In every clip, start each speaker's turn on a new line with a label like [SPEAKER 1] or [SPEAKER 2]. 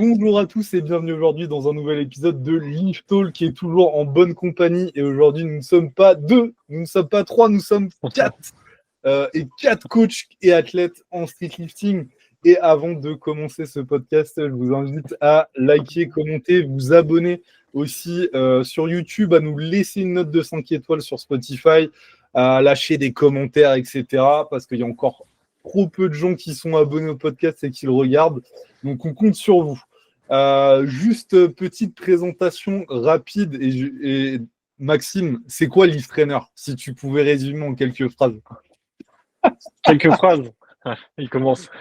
[SPEAKER 1] Bonjour à tous et bienvenue aujourd'hui dans un nouvel épisode de Lift Talk qui est toujours en bonne compagnie. Et aujourd'hui, nous ne sommes pas deux, nous ne sommes pas trois, nous sommes quatre. Et quatre coachs et athlètes en streetlifting. Et avant de commencer ce podcast, je vous invite à liker, commenter, vous abonner aussi sur YouTube, à nous laisser une note de 5 étoiles sur Spotify, à lâcher des commentaires, etc. Parce qu'il y a encore trop peu de gens qui sont abonnés au podcast et qui le regardent. Donc, on compte sur vous. Juste petite présentation rapide. Et Maxime, c'est quoi Lift Trainer? Si tu pouvais résumer en quelques phrases.
[SPEAKER 2] Quelques phrases. Il commence.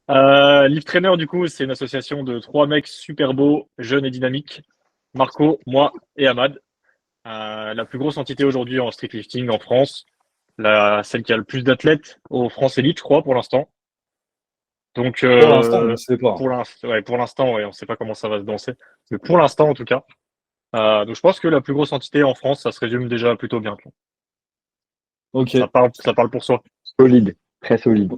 [SPEAKER 2] Lift Trainer, du coup, c'est une association de 3 mecs super beaux, jeunes et dynamiques. Marco, moi et Ahmad. La plus grosse entité aujourd'hui en streetlifting en France. Celle qui a le plus d'athlètes au France Elite, je crois, pour l'instant. Donc,
[SPEAKER 1] Pour l'instant, on ne sait pas.
[SPEAKER 2] pour l'instant, on ne sait pas comment ça va se danser. Mais pour l'instant, en tout cas. Donc, je pense que la plus grosse entité en France, ça se résume déjà plutôt bien.
[SPEAKER 1] Ok.
[SPEAKER 2] Ça parle pour soi.
[SPEAKER 3] Solide, très solide.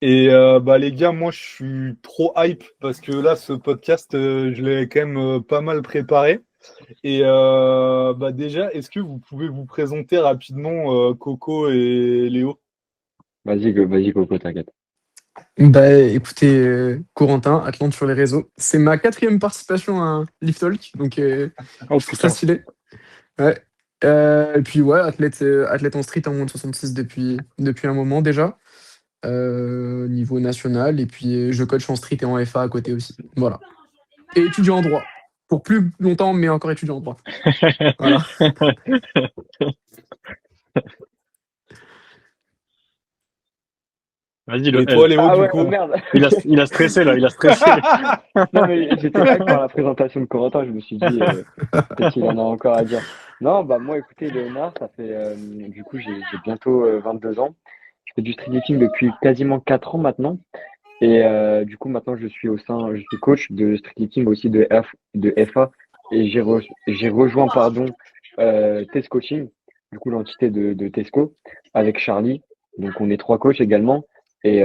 [SPEAKER 1] Et les gars, moi je suis trop hype parce que là, ce podcast, je l'ai quand même pas mal préparé. Et déjà, est-ce que vous pouvez vous présenter rapidement Coco et Léo?
[SPEAKER 3] Vas-y, Coco, t'inquiète.
[SPEAKER 4] Écoutez, Corentin, Atlante sur les réseaux. C'est ma 4e participation à Lift Talk, donc
[SPEAKER 2] Oh,
[SPEAKER 4] c'est très stylé. Ouais. Et puis ouais, athlète en street en moins de 66 depuis un moment déjà, niveau national. Et puis je coach en street et en FA à côté aussi. Voilà. Et étudiant en droit. Pour plus longtemps, mais encore étudiant en droit. Voilà.
[SPEAKER 2] Vas-y,
[SPEAKER 1] Et toi, Léo, du
[SPEAKER 3] ouais,
[SPEAKER 1] coup?
[SPEAKER 3] merde.
[SPEAKER 2] Il a stressé, là, il a stressé.
[SPEAKER 3] Non, mais j'étais hype par la présentation de Corentin, je me suis dit, peut-être qu'il en a encore à dire. Non, moi, écoutez, Léonard, ça fait, du coup, j'ai bientôt 22 ans. Je fais du streetlifting depuis quasiment 4 ans maintenant. Et du coup, maintenant, je suis coach de streetlifting aussi de FA. Et j'ai rejoint, Test Coaching, du coup, l'entité de Tesco, avec Charlie. Donc, on est 3 coachs également. Et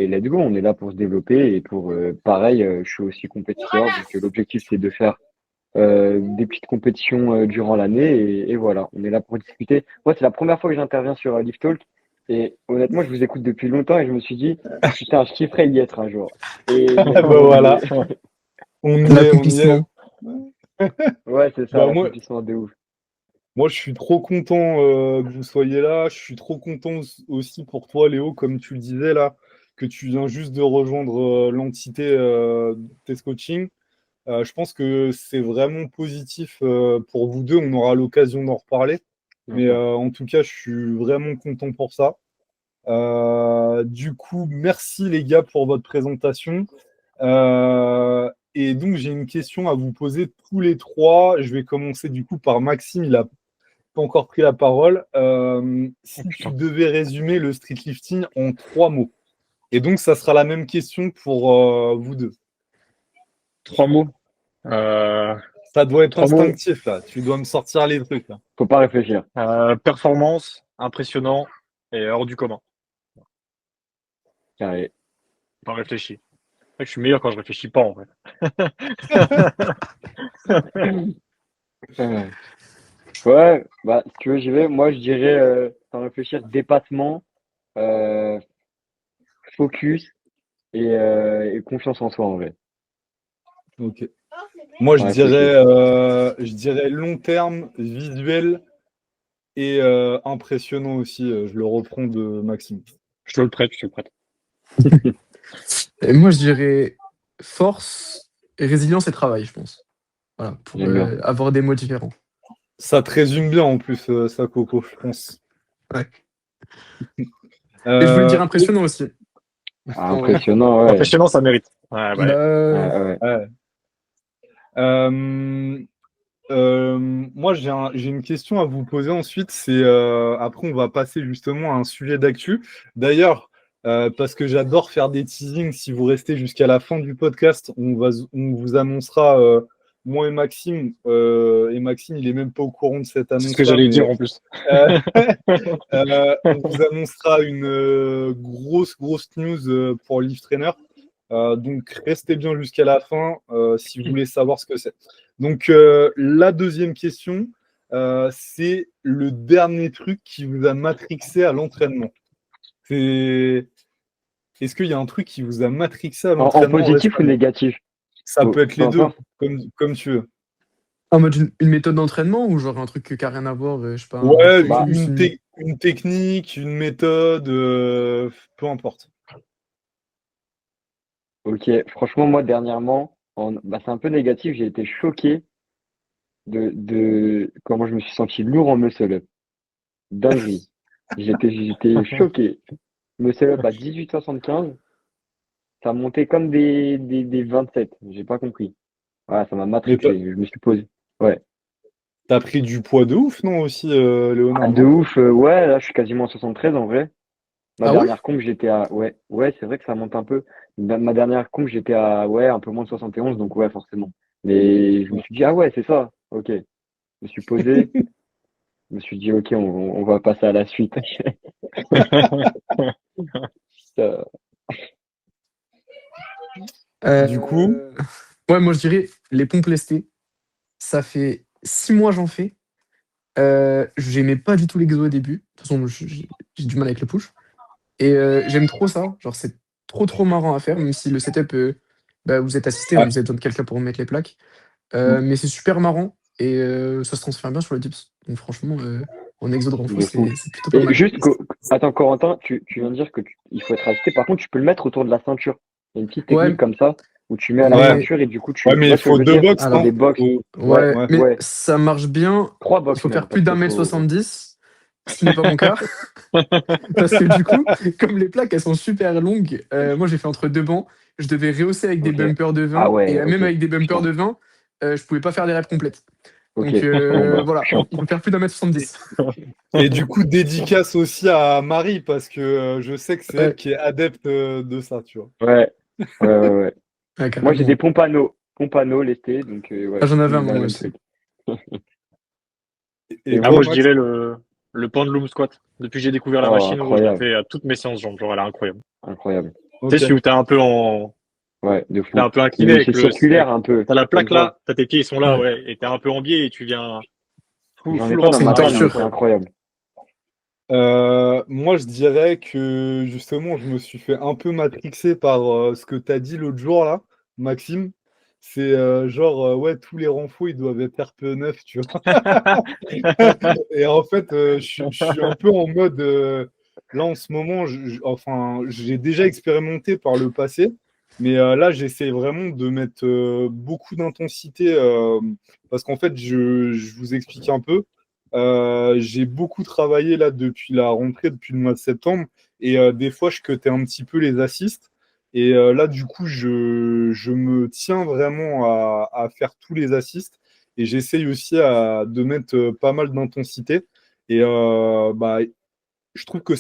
[SPEAKER 3] let's go, on est là pour se développer. Et pour, pareil, je suis aussi compétiteur. Donc, l'objectif, c'est de faire des petites compétitions durant l'année. Et voilà, on est là pour discuter. Moi, c'est la première fois que j'interviens sur Lift Talk. Et honnêtement, je vous écoute depuis longtemps et je me suis dit, putain, je kifferais y être un jour. Et
[SPEAKER 1] Voilà. On y est.
[SPEAKER 4] L'accomplissement.
[SPEAKER 3] Ouais, c'est ça,
[SPEAKER 1] Bah,
[SPEAKER 3] l'accomplissement de ouf.
[SPEAKER 1] Moi, je suis trop content que vous soyez là. Je suis trop content aussi pour toi, Léo, comme tu le disais là, que tu viens juste de rejoindre l'entité Test Coaching. Je pense que c'est vraiment positif pour vous deux. On aura l'occasion d'en reparler. Mais en tout cas, je suis vraiment content pour ça. Du coup, merci les gars pour votre présentation. Et donc, j'ai une question à vous poser tous les trois. Je vais commencer du coup par Maxime. Il a pas encore pris la parole. Si tu devais résumer le streetlifting en 3 mots. Et donc, ça sera la même question pour vous deux.
[SPEAKER 2] 3 mots.
[SPEAKER 1] Ça doit être
[SPEAKER 2] 3 mots.
[SPEAKER 1] instinctif, là. Tu dois me sortir les trucs, là.
[SPEAKER 3] Faut pas réfléchir.
[SPEAKER 2] Performance, impressionnant et hors du commun.
[SPEAKER 3] Carré.
[SPEAKER 2] Pas réfléchi. C'est vrai que je suis meilleur quand je réfléchis pas, en fait.
[SPEAKER 3] Ouais, si tu veux, j'y vais. Moi, je dirais, sans réfléchir, dépassement, focus et confiance en soi, en vrai.
[SPEAKER 1] Ok. Moi, je
[SPEAKER 3] Ouais,
[SPEAKER 1] dirais long terme, visuel et impressionnant aussi. Je le reprends de Maxime.
[SPEAKER 2] Je te le prête.
[SPEAKER 4] Et moi, je dirais force, résilience et travail, je pense. Voilà, pour
[SPEAKER 3] J'aime bien.
[SPEAKER 4] avoir des mots différents.
[SPEAKER 1] Ça te résume bien en plus, ça, Coco, je pense.
[SPEAKER 4] Ouais. Et je voulais dire impressionnant aussi.
[SPEAKER 3] Impressionnant, ouais.
[SPEAKER 2] Impressionnant, ça mérite. Ouais.
[SPEAKER 3] Ouais.
[SPEAKER 1] Moi, j'ai une question à vous poser ensuite. C'est après, on va passer justement à un sujet d'actu. D'ailleurs, parce que j'adore faire des teasings, si vous restez jusqu'à la fin du podcast, on vous annoncera, moi et Maxime, il est même pas au courant de cette annonce.
[SPEAKER 2] C'est ce que j'allais dire en plus.
[SPEAKER 1] On vous annoncera une grosse news pour Lift Trainer. Donc, restez bien jusqu'à la fin si vous voulez savoir ce que c'est. Donc, la deuxième question, c'est le dernier truc qui vous a matrixé à l'entraînement. Est-ce qu'il y a un truc qui vous a matrixé à
[SPEAKER 3] En
[SPEAKER 1] l'entraînement
[SPEAKER 3] positif ou
[SPEAKER 1] récemment?
[SPEAKER 3] négatif?
[SPEAKER 1] Ça peut être
[SPEAKER 3] Peu
[SPEAKER 1] les deux,
[SPEAKER 3] importe.
[SPEAKER 1] comme tu veux.
[SPEAKER 4] En mode une méthode d'entraînement ou genre un truc qui n'a rien à voir, je sais pas, un
[SPEAKER 1] Ouais,
[SPEAKER 3] Bah,
[SPEAKER 4] focus,
[SPEAKER 1] une technique, une méthode, peu importe.
[SPEAKER 3] ok. Franchement, moi, dernièrement, bah, c'est un peu négatif. J'ai été choqué de comment je me suis senti lourd en muscle-up. Dinguerie. J'étais choqué. Muscle-up à 18,75, ça montait comme des 27. J'ai pas compris. Voilà, ça m'a
[SPEAKER 1] Mais
[SPEAKER 3] matrixé. Je me suis posé. Ouais.
[SPEAKER 1] t'as pris du poids de ouf, non, aussi,
[SPEAKER 3] Ah,
[SPEAKER 1] Léonard,
[SPEAKER 3] de
[SPEAKER 1] non?
[SPEAKER 3] ouf. Ouais, là, je suis quasiment à 73 en vrai. Ma
[SPEAKER 4] Ah ouais?
[SPEAKER 3] dernière comp, j'étais à. Ouais, ouais, c'est vrai que ça monte un peu. Ma dernière comp, j'étais à ouais, un peu moins de 71, donc ouais, forcément. Mais je me suis dit, ah ouais, c'est ça. Ok. Je me suis posé. Je me suis dit, ok, on va passer à la suite. Euh,
[SPEAKER 1] Du coup,
[SPEAKER 4] Euh, Ouais, moi je dirais les pompes lestées. Ça fait 6 mois j'en fais. J'aimais pas du tout l'exo au début. De toute façon, j'ai du mal avec le push. Et j'aime trop ça. Genre, c'est trop marrant à faire, même si le setup, bah, vous êtes assisté, hein,
[SPEAKER 1] ouais.
[SPEAKER 4] vous avez besoin de quelqu'un pour remettre les plaques. Mais c'est super marrant et ça se transfère bien sur le dips. Donc, franchement, en exo de renfo,
[SPEAKER 3] de fou.
[SPEAKER 4] c'est plutôt pas
[SPEAKER 3] Et
[SPEAKER 4] mal.
[SPEAKER 3] juste, attends, Corentin, tu viens de dire que il faut être assisté. Par contre, tu peux le mettre autour de la ceinture. Il y a une petite technique
[SPEAKER 4] Ouais,
[SPEAKER 3] comme ça où tu mets à la
[SPEAKER 1] Ouais,
[SPEAKER 4] mais
[SPEAKER 3] ceinture et du coup,
[SPEAKER 1] ouais,
[SPEAKER 3] tu
[SPEAKER 1] mais il
[SPEAKER 3] vois ce que je
[SPEAKER 1] faut
[SPEAKER 3] veux
[SPEAKER 1] deux
[SPEAKER 3] dire?
[SPEAKER 1] box,
[SPEAKER 3] T'as
[SPEAKER 4] alors,
[SPEAKER 3] des
[SPEAKER 1] non?
[SPEAKER 3] box. Ouais,
[SPEAKER 4] ouais,
[SPEAKER 1] Ouais.
[SPEAKER 4] mais
[SPEAKER 3] ouais.
[SPEAKER 4] ça marche bien.
[SPEAKER 3] 3 box
[SPEAKER 4] Il faut faire
[SPEAKER 3] même,
[SPEAKER 4] plus
[SPEAKER 3] parce
[SPEAKER 4] d'un
[SPEAKER 3] qu'il
[SPEAKER 4] mètre
[SPEAKER 3] faut.
[SPEAKER 4] 70, ce qui n'est pas mon cas. Parce que du coup, comme les plaques, elles sont super longues, moi j'ai fait entre deux bancs, je devais rehausser avec des
[SPEAKER 3] Ok.
[SPEAKER 4] bumpers de
[SPEAKER 3] Ah
[SPEAKER 4] 20, et
[SPEAKER 3] ouais,
[SPEAKER 4] même
[SPEAKER 3] ok.
[SPEAKER 4] avec des bumpers
[SPEAKER 3] Putain.
[SPEAKER 4] de 20, je pouvais pas faire des reps complètes.
[SPEAKER 3] Ok.
[SPEAKER 4] Donc
[SPEAKER 3] Bon, bah,
[SPEAKER 4] voilà,
[SPEAKER 3] chiant.
[SPEAKER 4] il faut faire plus d'un mètre
[SPEAKER 1] Et,
[SPEAKER 4] 70.
[SPEAKER 1] et du coup, dédicace aussi à Marie, parce que je sais que c'est elle
[SPEAKER 4] Ouais,
[SPEAKER 1] qui est adepte de ça, tu vois.
[SPEAKER 3] Ouais. Ouais.
[SPEAKER 4] ouais,
[SPEAKER 3] Moi, j'ai des
[SPEAKER 4] carrément.
[SPEAKER 3] pompes à eau lestés, donc
[SPEAKER 4] Ah,
[SPEAKER 3] ouais,
[SPEAKER 4] j'en avais un
[SPEAKER 3] bah,
[SPEAKER 4] moment
[SPEAKER 3] même
[SPEAKER 4] aussi.
[SPEAKER 3] truc.
[SPEAKER 1] Et
[SPEAKER 3] Et
[SPEAKER 2] Ah,
[SPEAKER 1] toi,
[SPEAKER 2] moi,
[SPEAKER 3] vous?
[SPEAKER 2] je
[SPEAKER 1] Max?
[SPEAKER 2] dirais le pendulum squat. Depuis que j'ai découvert la
[SPEAKER 3] Oh,
[SPEAKER 2] machine, gros, je la
[SPEAKER 3] incroyable.
[SPEAKER 2] fais à toutes mes séances jambes. Genre, elle est incroyable.
[SPEAKER 3] Incroyable.
[SPEAKER 2] Tu sais,
[SPEAKER 1] Ok.
[SPEAKER 2] celui où t'es un peu
[SPEAKER 3] Ouais, de
[SPEAKER 2] t'es
[SPEAKER 3] fou.
[SPEAKER 2] un peu incliné avec
[SPEAKER 3] C'est circulaire un peu,
[SPEAKER 2] t'as la
[SPEAKER 3] comme
[SPEAKER 2] plaque
[SPEAKER 3] ça.
[SPEAKER 2] là, t'as tes pieds, ils sont là,
[SPEAKER 4] Ouais.
[SPEAKER 2] ouais, et t'es un peu en biais et tu viens
[SPEAKER 3] J'en ai
[SPEAKER 2] full
[SPEAKER 3] pas dans
[SPEAKER 4] C'est
[SPEAKER 2] ventre
[SPEAKER 4] une
[SPEAKER 3] ma
[SPEAKER 2] arrière,
[SPEAKER 3] salle,
[SPEAKER 2] il est
[SPEAKER 3] mais c'est
[SPEAKER 4] torture.
[SPEAKER 2] incroyable.
[SPEAKER 3] incroyable.
[SPEAKER 1] Moi, je dirais que justement, je me suis fait un peu matrixer par ce que tu as dit l'autre jour, là, Maxime. C'est genre, ouais, tous les renfos, ils doivent être RPE 9, tu vois. Et en fait, je suis un peu en mode. Là, en ce moment, enfin, j'ai déjà expérimenté par le passé, mais là, j'essaie vraiment de mettre beaucoup d'intensité parce qu'en fait, je vous explique un peu. J'ai beaucoup travaillé là depuis la rentrée, depuis le mois de septembre, et des fois, je cutais un petit peu les assists. Et là, du coup, je me tiens vraiment à faire tous les assists. Et j'essaye aussi de mettre pas mal d'intensité. Et bah, je trouve que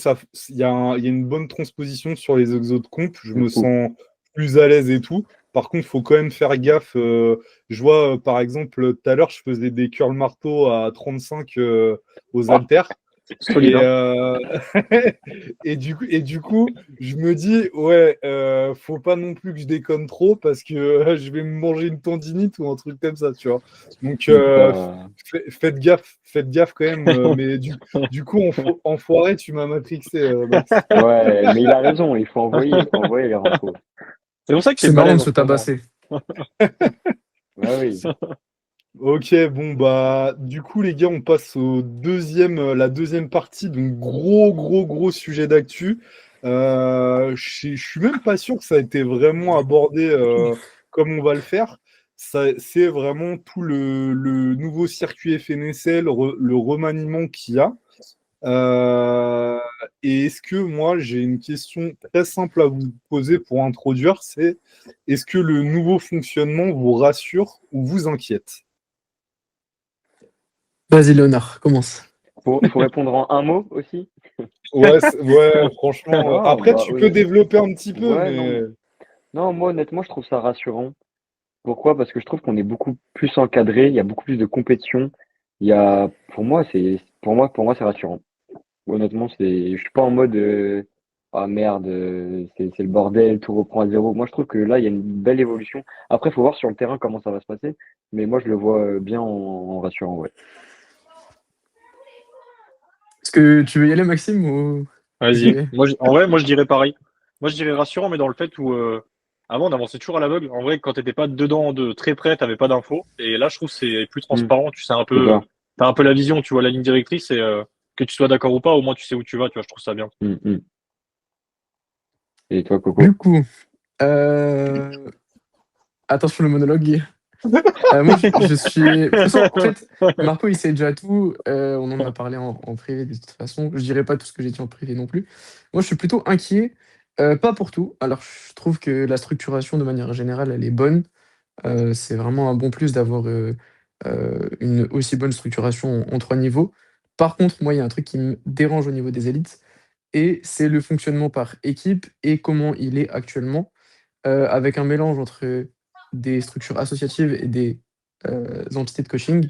[SPEAKER 1] il y a une bonne transposition sur les exos de comp. Je
[SPEAKER 3] De
[SPEAKER 1] me
[SPEAKER 3] fou.
[SPEAKER 1] sens plus à l'aise et tout. Par contre, il faut quand même faire gaffe. Je vois, par exemple, tout à l'heure, je faisais des curls marteau à 35 aux
[SPEAKER 2] Ah,
[SPEAKER 1] haltères.
[SPEAKER 2] solide,
[SPEAKER 1] Et,
[SPEAKER 2] hein.
[SPEAKER 1] et du coup, je me dis, ouais, faut pas non plus que je déconne trop parce que je vais me manger une tendinite ou un truc comme ça, tu vois. Donc,
[SPEAKER 3] Bah,
[SPEAKER 1] faites gaffe quand même. Mais du coup, enfoiré, tu m'as matrixé, Max.
[SPEAKER 3] ouais, mais il a raison, il faut envoyer les renfos.
[SPEAKER 2] C'est pour ça que t'es
[SPEAKER 4] C'est marrant
[SPEAKER 2] balèze
[SPEAKER 4] de
[SPEAKER 2] en
[SPEAKER 4] se
[SPEAKER 2] ce moment.
[SPEAKER 4] tabasser.
[SPEAKER 3] Bah oui.
[SPEAKER 1] Ok, bon, bah, du coup, les gars, on passe la deuxième partie. Donc, gros sujet d'actu. Je suis même pas sûr que ça a été vraiment abordé comme on va le faire. C'est vraiment tout le nouveau circuit FNSL, le remaniement qu'il y a. Euh, et est-ce que moi, j'ai une question très simple à vous poser pour introduire, c'est est-ce que le nouveau fonctionnement vous rassure ou vous inquiète?
[SPEAKER 4] Vas-y, Léonard, commence.
[SPEAKER 3] Faut répondre en un mot aussi?
[SPEAKER 1] Ouais, ouais, franchement.
[SPEAKER 3] Non,
[SPEAKER 1] Après,
[SPEAKER 3] bah,
[SPEAKER 1] tu peux développer un petit peu,
[SPEAKER 3] ouais,
[SPEAKER 1] mais
[SPEAKER 3] non. Non, moi, honnêtement, je trouve ça rassurant. Pourquoi? Parce que je trouve qu'on est beaucoup plus encadré, il y a beaucoup plus de compétition. Pour moi, c'est rassurant. Honnêtement, je suis pas en mode, ah merde, c'est le bordel, tout reprend à zéro. Moi, je trouve que là, il y a une belle évolution. Après, il faut voir sur le terrain comment ça va se passer. Mais moi, je le vois bien en rassurant, ouais.
[SPEAKER 4] Est-ce que tu veux y aller, Maxime, ou j'y
[SPEAKER 2] Vas-y.
[SPEAKER 4] vais?
[SPEAKER 2] En vrai, moi, je dirais pareil. Moi, je dirais rassurant, mais dans le fait où, avant, on avançait toujours à l'aveugle. En vrai, quand t'étais pas dedans de très près, t'avais pas d'infos. Et là, je trouve que c'est plus
[SPEAKER 3] Hmm,
[SPEAKER 2] transparent. Tu sais un
[SPEAKER 3] c'est
[SPEAKER 2] peu,
[SPEAKER 3] ça.
[SPEAKER 2] t'as un peu la vision, tu vois la ligne directrice et, que tu sois d'accord ou pas, au moins tu sais où tu vas, tu vois, je trouve ça bien.
[SPEAKER 3] Hmm, hmm. Et toi,
[SPEAKER 4] Du
[SPEAKER 3] Coco?
[SPEAKER 4] coup, euh, attention le monologue. Moi, je suis. De toute façon, en fait, Marco, il sait déjà tout. On en a parlé en privé de toute façon. Je dirais pas tout ce que j'ai dit en privé non plus. Moi, je suis plutôt inquiet. Pas pour tout. Alors, je trouve que la structuration, de manière générale, elle est bonne. C'est vraiment un bon plus d'avoir une aussi bonne structuration en 3 niveaux. Par contre, moi, il y a un truc qui me dérange au niveau des élites, et c'est le fonctionnement par équipe et comment il est actuellement, avec un mélange entre des structures associatives et des entités de coaching,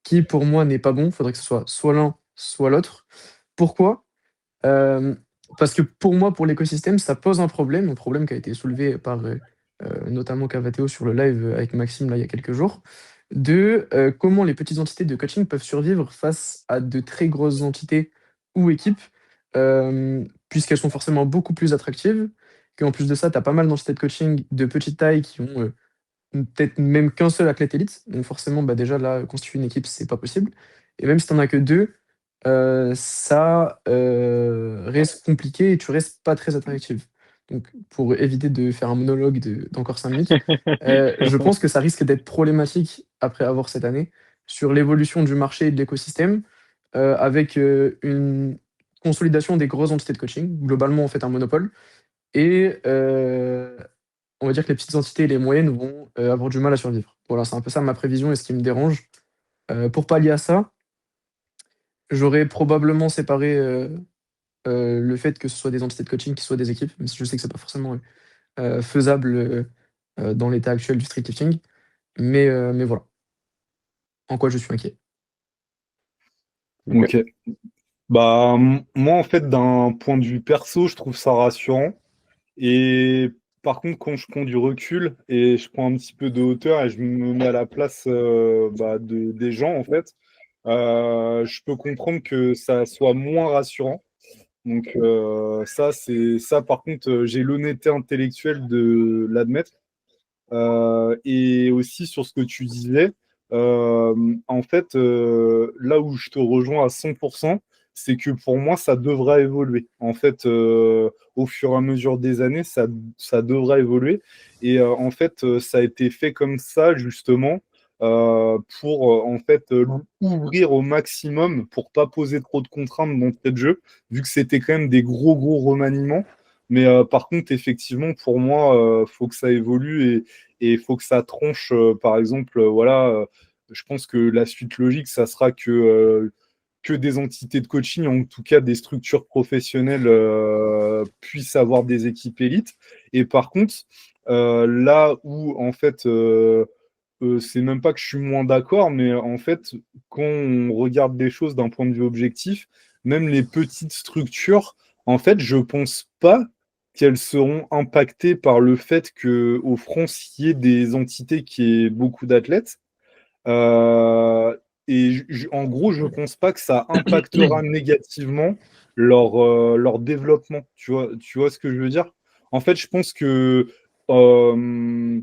[SPEAKER 4] qui pour moi n'est pas bon. Il faudrait que ce soit l'un, soit l'autre. Pourquoi? Euh, Parce que pour moi, pour l'écosystème, ça pose un problème qui a été soulevé par notamment Cavatéo sur le live avec Maxime là, il y a quelques jours, de comment les petites entités de coaching peuvent survivre face à de très grosses entités ou équipes, puisqu'elles sont forcément beaucoup plus attractives, qu'en plus de ça, tu as pas mal d'entités de coaching de petite taille qui ont peut-être même qu'un seul athlète élite. Donc forcément, bah déjà là, constituer une équipe, c'est pas possible. Et même si tu n'en as que deux, ça reste compliqué et tu restes pas très attractif. Donc pour éviter de faire un monologue d'encore 5 minutes, je pense que ça risque d'être problématique après avoir cette année sur l'évolution du marché et de l'écosystème, avec une consolidation des grosses entités de coaching, globalement en fait un monopole, et on va dire que les petites entités et les moyennes vont avoir du mal à survivre. Voilà, c'est un peu ça ma prévision et ce qui me dérange. Pour pallier à ça, j'aurais probablement séparé le fait que ce soit des entités de coaching qui soient des équipes, même si je sais que c'est pas forcément faisable dans l'état actuel du street lifting. Mais voilà, en quoi je suis inquiet.
[SPEAKER 3] Ok.
[SPEAKER 1] Ok. Bah, moi, en fait, d'un point de vue perso, je trouve ça rassurant. Et par contre, quand je prends du recul et je prends un petit peu de hauteur et je me mets à la place des gens, en fait, je peux comprendre que ça soit moins rassurant. Donc, ça, par contre, j'ai l'honnêteté intellectuelle de l'admettre. Et aussi sur ce que tu disais, en fait, là où je te rejoins à 100%, c'est que pour moi, ça devra évoluer. En fait, au fur et à mesure des années, ça devra évoluer. Et en fait, ça a été fait comme ça, justement, pour en fait ouvrir au maximum, pour pas poser trop de contraintes d'entrée de jeu, vu que c'était quand même des gros remaniements. Mais par contre, effectivement, pour moi, faut que ça évolue et il faut que ça tranche. Par exemple, voilà, je pense que la suite logique, ça sera que des entités de coaching, en tout cas des structures professionnelles, puissent avoir des équipes élites. Et par contre, là où en fait, c'est même pas que je suis moins d'accord, mais en fait, quand on regarde des choses d'un point de vue objectif, même les petites structures, en fait, je pense pas qu'elles seront impactées par le fait qu'au France, il y ait des entités qui aient beaucoup d'athlètes. Euh, et en gros, je pense pas que ça impactera négativement leur développement. Tu vois ce que je veux dire? En fait, je pense que euh,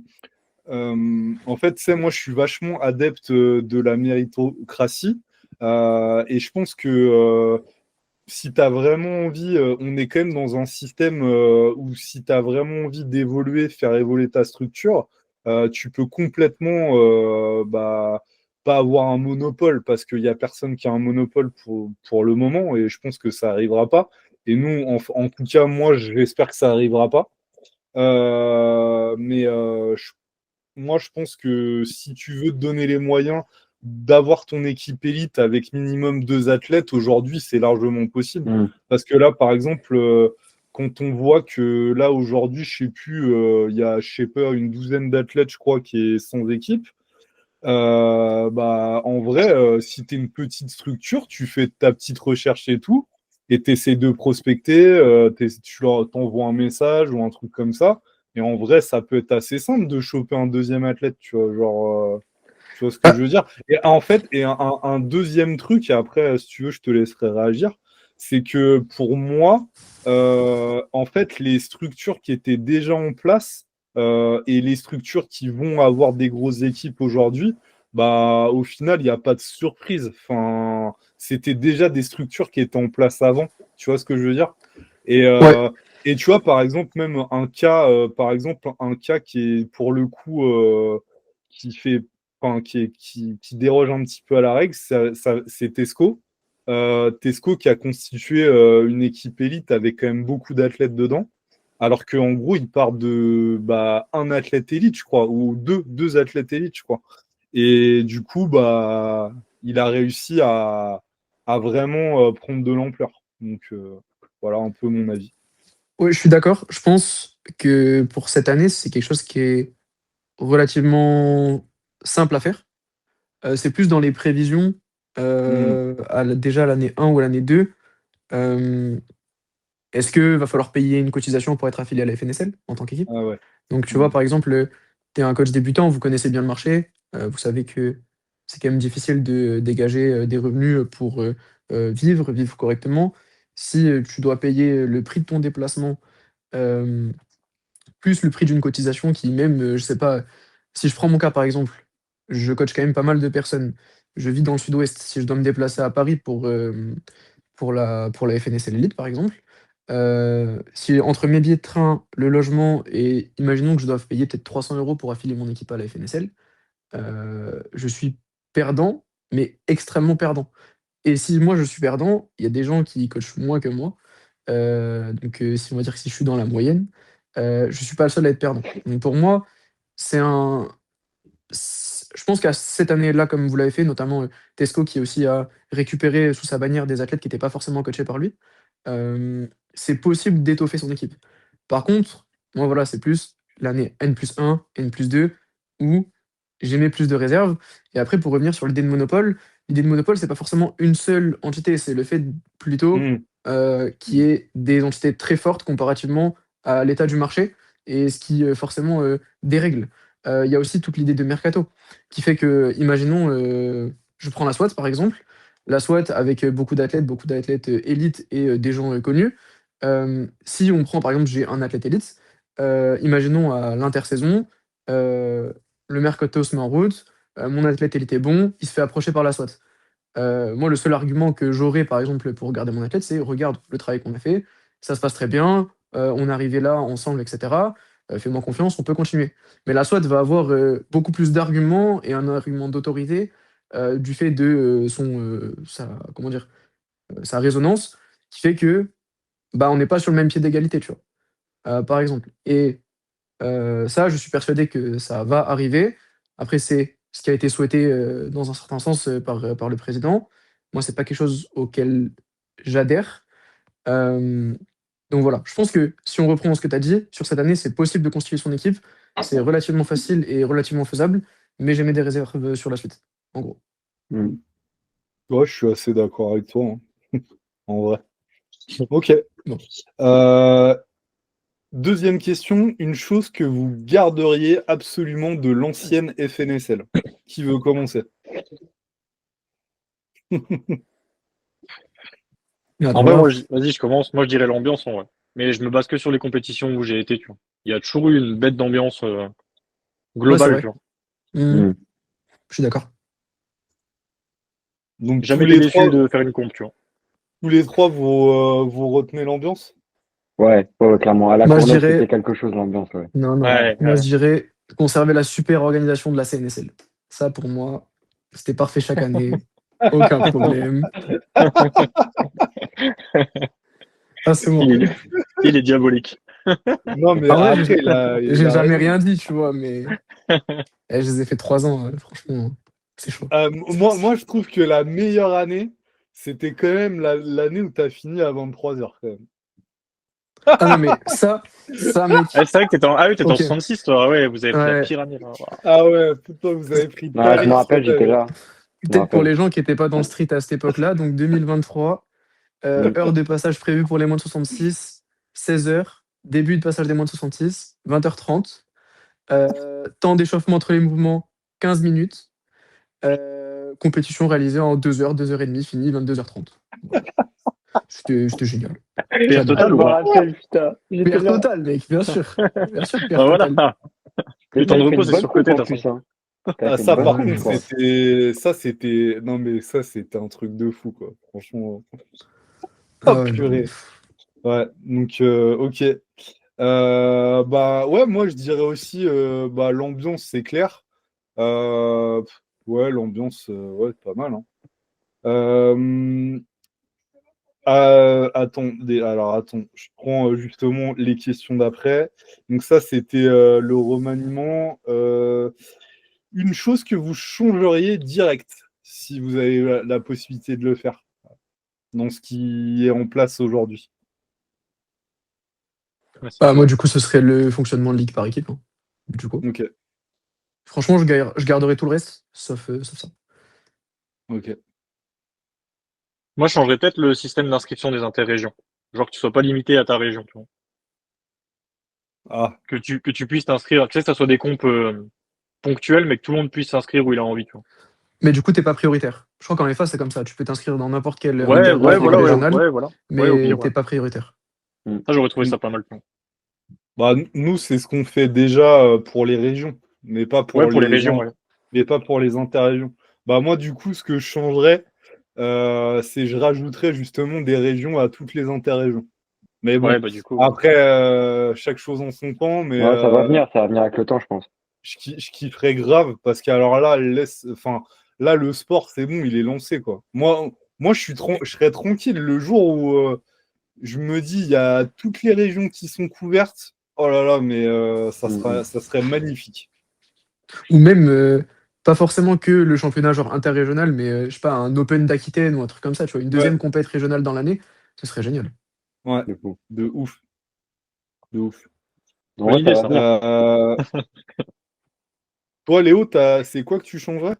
[SPEAKER 1] en fait, c'est moi, je suis vachement adepte de la méritocratie. Et je pense que si tu as vraiment envie, on est quand même dans un système où si tu as vraiment envie d'évoluer, faire évoluer ta structure, tu peux complètement pas avoir un monopole parce qu'il n'y a personne qui a un monopole pour le moment et je pense que ça n'arrivera pas. Et nous, en tout cas, moi, j'espère que ça n'arrivera pas. Mais moi, je pense que si tu veux te donner les moyens d'avoir ton équipe élite avec minimum 2 athlètes, aujourd'hui, c'est largement possible.
[SPEAKER 3] Hmm.
[SPEAKER 1] Parce que là, par exemple, quand on voit que là, aujourd'hui, je sais plus, il y a, je sais pas, une douzaine d'athlètes, je crois, qui est sans équipe. Bah, en vrai, si tu es une petite structure, tu fais ta petite recherche et tout. et tu essaies de prospecter, tu leur t'envoies un message ou un truc comme ça. Et en vrai, ça peut être assez simple de choper un deuxième athlète, tu vois, genre, tu vois ce que je
[SPEAKER 4] Ah,
[SPEAKER 1] veux dire? Et en fait, un deuxième truc, et après, si tu veux, je te laisserai réagir, c'est que pour moi, en fait, les structures qui étaient déjà en place et les structures qui vont avoir des grosses équipes aujourd'hui, bah, au final, il n'y a pas de surprise. Enfin, c'était déjà des structures qui étaient en place avant. Tu vois ce que je veux dire? Et,
[SPEAKER 4] ouais,
[SPEAKER 1] euh, et tu vois, par exemple, même un cas qui est pour le coup qui fait, enfin, qui déroge un petit peu à la règle, c'est Tesco. Tesco qui a constitué une équipe élite avec quand même beaucoup d'athlètes dedans. Alors qu'en gros, il part de un athlète élite, je crois, ou deux athlètes élites, je crois. Et du coup, il a réussi à vraiment prendre de l'ampleur. Donc, voilà un peu mon avis.
[SPEAKER 4] ouais, je suis d'accord. Je pense que pour cette année, c'est quelque chose qui est relativement simple à faire. C'est plus dans les prévisions,
[SPEAKER 1] Hmm.
[SPEAKER 4] déjà l'année 1 ou l'année 2. Est-ce que va falloir payer une cotisation pour être affilié à la FNSL en tant qu'équipe?
[SPEAKER 1] Ah ouais.
[SPEAKER 4] Donc, tu vois,
[SPEAKER 1] Hmm.
[SPEAKER 4] par exemple, tu es un coach débutant, vous connaissez bien le marché, vous savez que c'est quand même difficile de dégager des revenus pour vivre correctement. Si tu dois payer le prix de ton déplacement, euh, plus le prix d'une cotisation qui, même, je sais pas, si je prends mon cas par exemple, je coach quand même pas mal de personnes. Je vis dans le sud-ouest. Si je dois me déplacer à Paris pour la FNSL Elite, par exemple. Si entre mes billets de train, le logement et imaginons que je doive payer peut-être 300 € pour affilier mon équipe à la FNSL, je suis perdant, mais extrêmement perdant. Et si moi je suis perdant, il y a des gens qui coachent moins que moi. Donc si on va dire que si je suis dans la moyenne, je suis pas le seul à être perdant. Donc pour moi, c'est un, je pense qu'à cette année-là, comme vous l'avez fait, notamment Tesco qui aussi a récupéré sous sa bannière des athlètes qui n'étaient pas forcément coachés par lui, c'est possible d'étoffer son équipe. Par contre, moi voilà, c'est plus l'année N+1, N+2, où j'aimais plus de réserves. Et après, pour revenir sur l'idée de monopole, c'est pas forcément une seule entité, c'est le fait plutôt
[SPEAKER 1] Hmm.
[SPEAKER 4] qu'il y ait des entités très fortes comparativement à l'état du marché, et ce qui forcément dérègle. Il y a aussi toute l'idée de mercato, qui fait que, imaginons, je prends la SWAT par exemple, la SWAT avec beaucoup d'athlètes élites et des gens connus. Si on prend par exemple, j'ai un athlète élite, imaginons à l'intersaison, euh, le mercato se met en route, mon athlète élite est bon, il se fait approcher par la SWAT. Moi, le seul argument que j'aurais, par exemple, pour garder mon athlète, c'est regarde le travail qu'on a fait, ça se passe très bien, on est arrivé là ensemble, etc. Fais-moi confiance, on peut continuer. Mais la SWAT va avoir beaucoup plus d'arguments et un argument d'autorité du fait de comment dire, sa résonance, qui fait que on n'est pas sur le même pied d'égalité, tu vois, par exemple. Et ça, je suis persuadé que ça va arriver. Après, c'est ce qui a été souhaité dans un certain sens par le président. Moi, c'est pas quelque chose auquel j'adhère. Euh, donc voilà, je pense que si on reprend ce que tu as dit, sur cette année, c'est possible de constituer son équipe. C'est relativement facile et relativement faisable, mais j'ai mis des réserves sur la suite, en gros.
[SPEAKER 3] Mm.
[SPEAKER 1] Ouais, je suis assez d'accord avec toi, hein, en vrai. Ok.
[SPEAKER 4] Bon.
[SPEAKER 1] Euh, Deuxième question, une chose que vous garderiez absolument de l'ancienne FNSL. Qui veut commencer?
[SPEAKER 4] Mais
[SPEAKER 2] En
[SPEAKER 4] attends,
[SPEAKER 2] vrai,
[SPEAKER 4] là,
[SPEAKER 2] vas-y, je commence. Moi, je dirais l'ambiance en vrai. Mais je me base que sur les compétitions où j'ai été, tu vois. Il y a toujours eu une bête d'ambiance
[SPEAKER 4] ouais, c'est
[SPEAKER 2] globale, tu
[SPEAKER 4] vrai.
[SPEAKER 2] vois.
[SPEAKER 4] Hmm,
[SPEAKER 3] Mm.
[SPEAKER 4] je suis d'accord.
[SPEAKER 1] Donc
[SPEAKER 2] Jamais été déçu de faire une comp, tu vois.
[SPEAKER 1] tous les trois, vous retenez l'ambiance?
[SPEAKER 3] Ouais, clairement. À la
[SPEAKER 4] Moi, je
[SPEAKER 3] Courneuve, c'était
[SPEAKER 4] dirais,
[SPEAKER 3] quelque chose, l'ambiance, ouais.
[SPEAKER 4] non, non,
[SPEAKER 2] Ouais,
[SPEAKER 4] moi, je
[SPEAKER 2] ouais.
[SPEAKER 4] dirais conserver la super organisation de la CNSL. Ça, pour moi, c'était parfait chaque année. Aucun problème. Ah, c'est moi.
[SPEAKER 2] Il est, il est diabolique.
[SPEAKER 1] Non, mais
[SPEAKER 4] En vrai,
[SPEAKER 1] après, il
[SPEAKER 4] j'ai
[SPEAKER 1] a
[SPEAKER 4] jamais
[SPEAKER 1] raison.
[SPEAKER 4] rien dit, tu vois, mais je les ai fait 3 ans, franchement, c'est chaud.
[SPEAKER 1] Moi, je trouve que la meilleure année, c'était quand même l'année où tu as fini à 23h, quand même.
[SPEAKER 4] Ah non, mais ça,
[SPEAKER 2] Ah,
[SPEAKER 4] mec,
[SPEAKER 2] c'est vrai que t'étais en
[SPEAKER 4] ok.
[SPEAKER 2] 66, toi. Ah ouais, vous avez pris la
[SPEAKER 4] Ouais,
[SPEAKER 2] pire année, là. Voilà.
[SPEAKER 1] Ah ouais, putain, vous avez pris
[SPEAKER 3] Non, je
[SPEAKER 1] Paris
[SPEAKER 3] me
[SPEAKER 1] cette
[SPEAKER 3] rappelle, j'étais
[SPEAKER 1] année.
[SPEAKER 3] là. Je me
[SPEAKER 4] peut-être pour
[SPEAKER 3] rappelle.
[SPEAKER 4] les gens qui n'étaient pas dans le street à cette époque-là, donc 2023, Heure de passage prévue pour les moins de 66, 16 heures. Début de passage des moins de 66, 20h30. Temps d'échauffement entre les mouvements, 15 minutes. Compétition réalisée en 2 heures, 2 heures et demie, fini 22h30. Voilà. C'était génial.
[SPEAKER 2] PR
[SPEAKER 4] J'adore.
[SPEAKER 2] total
[SPEAKER 3] Je
[SPEAKER 2] ou
[SPEAKER 3] me
[SPEAKER 2] pas?
[SPEAKER 3] rappelle, putain. J'étais
[SPEAKER 4] PR
[SPEAKER 3] là.
[SPEAKER 4] total, mec, bien sûr. Bien sûr, PR
[SPEAKER 2] Bah voilà.
[SPEAKER 4] total.
[SPEAKER 3] Mais
[SPEAKER 2] Le temps de
[SPEAKER 3] t'avais fait
[SPEAKER 2] repos,
[SPEAKER 3] une
[SPEAKER 2] c'est
[SPEAKER 3] bonne
[SPEAKER 2] surcoté,
[SPEAKER 3] coupe
[SPEAKER 2] de
[SPEAKER 3] en
[SPEAKER 2] toute
[SPEAKER 3] plus,
[SPEAKER 2] façon.
[SPEAKER 3] hein. T'avais
[SPEAKER 1] Ah,
[SPEAKER 3] fait une
[SPEAKER 1] ça,
[SPEAKER 3] bonne
[SPEAKER 1] par
[SPEAKER 4] Ouais,
[SPEAKER 3] coupe,
[SPEAKER 1] contre,
[SPEAKER 3] je crois.
[SPEAKER 1] c'était. Non, mais ça, c'était un truc de fou, quoi. Franchement. Oh,
[SPEAKER 4] ah ouais, non, mais...
[SPEAKER 1] purée. Ouais, donc, ok. Bah, ouais, moi, je dirais aussi, bah, l'ambiance, c'est clair. Ouais, l'ambiance, ouais, pas mal, hein. Euh, attends, je prends justement les questions d'après. Donc ça, c'était le remaniement. Une chose que vous changeriez direct, si vous avez la possibilité de le faire, dans ce qui est en place aujourd'hui.
[SPEAKER 2] Ouais, c'est
[SPEAKER 4] Bah, moi,
[SPEAKER 2] chaud.
[SPEAKER 4] du coup, ce serait le fonctionnement de ligue par équipe, hein, du coup.
[SPEAKER 1] Ok,
[SPEAKER 4] Franchement, je garderai tout le reste, sauf ça.
[SPEAKER 1] ok.
[SPEAKER 2] Moi, je changerais peut-être le système d'inscription des interrégions. Genre que tu sois pas limité à ta région, tu vois.
[SPEAKER 1] Ah,
[SPEAKER 2] Que tu puisses t'inscrire, tu sais, que ça soit des comptes ponctuels, mais que tout le monde puisse s'inscrire où il a envie, tu vois.
[SPEAKER 4] Mais du coup, t'es pas prioritaire. Je crois qu'en FA, c'est comme ça. Tu peux t'inscrire dans n'importe quelle
[SPEAKER 2] Ouais, ouais,
[SPEAKER 4] ligue
[SPEAKER 2] voilà, ouais,
[SPEAKER 4] régionale,
[SPEAKER 2] ouais, voilà. Ouais, au
[SPEAKER 4] mais
[SPEAKER 2] pire, ouais.
[SPEAKER 4] t'es pas prioritaire.
[SPEAKER 2] Ça, j'aurais trouvé ça pas mal, tu vois.
[SPEAKER 1] bah, nous, c'est ce qu'on fait déjà pour les régions, mais pas
[SPEAKER 2] Ouais,
[SPEAKER 1] pour
[SPEAKER 2] pour les régions, ouais.
[SPEAKER 1] mais pas pour les interrégions. Bah, moi, du coup, ce que je changerais, c'est je rajouterais justement des régions à toutes les interrégions. Mais
[SPEAKER 2] Ouais,
[SPEAKER 1] bon,
[SPEAKER 2] bah, du coup, ouais.
[SPEAKER 1] après, chaque chose en son temps, mais
[SPEAKER 3] Ouais, ça va venir avec le temps, je pense.
[SPEAKER 1] je kifferais grave parce qu'alors là, enfin, là, le sport, c'est bon, il est lancé, quoi. Moi je serais tranquille le jour où je me dis, il y a toutes les régions qui sont couvertes. Oh là là, mais
[SPEAKER 3] Mm,
[SPEAKER 1] ça serait magnifique.
[SPEAKER 4] Ou même, pas forcément que le championnat genre interrégional, mais je sais pas, un Open d'Aquitaine ou un truc comme ça, tu vois, une deuxième
[SPEAKER 1] Ouais,
[SPEAKER 4] compète régionale dans l'année, ce serait génial.
[SPEAKER 1] ouais,
[SPEAKER 3] du coup.
[SPEAKER 1] de ouf, de ouf.
[SPEAKER 2] Bonne
[SPEAKER 3] Ouais, ça
[SPEAKER 2] idée,
[SPEAKER 3] va
[SPEAKER 2] ça.
[SPEAKER 3] venir.
[SPEAKER 1] Euh, toi, Léo, c'est quoi que tu changerais?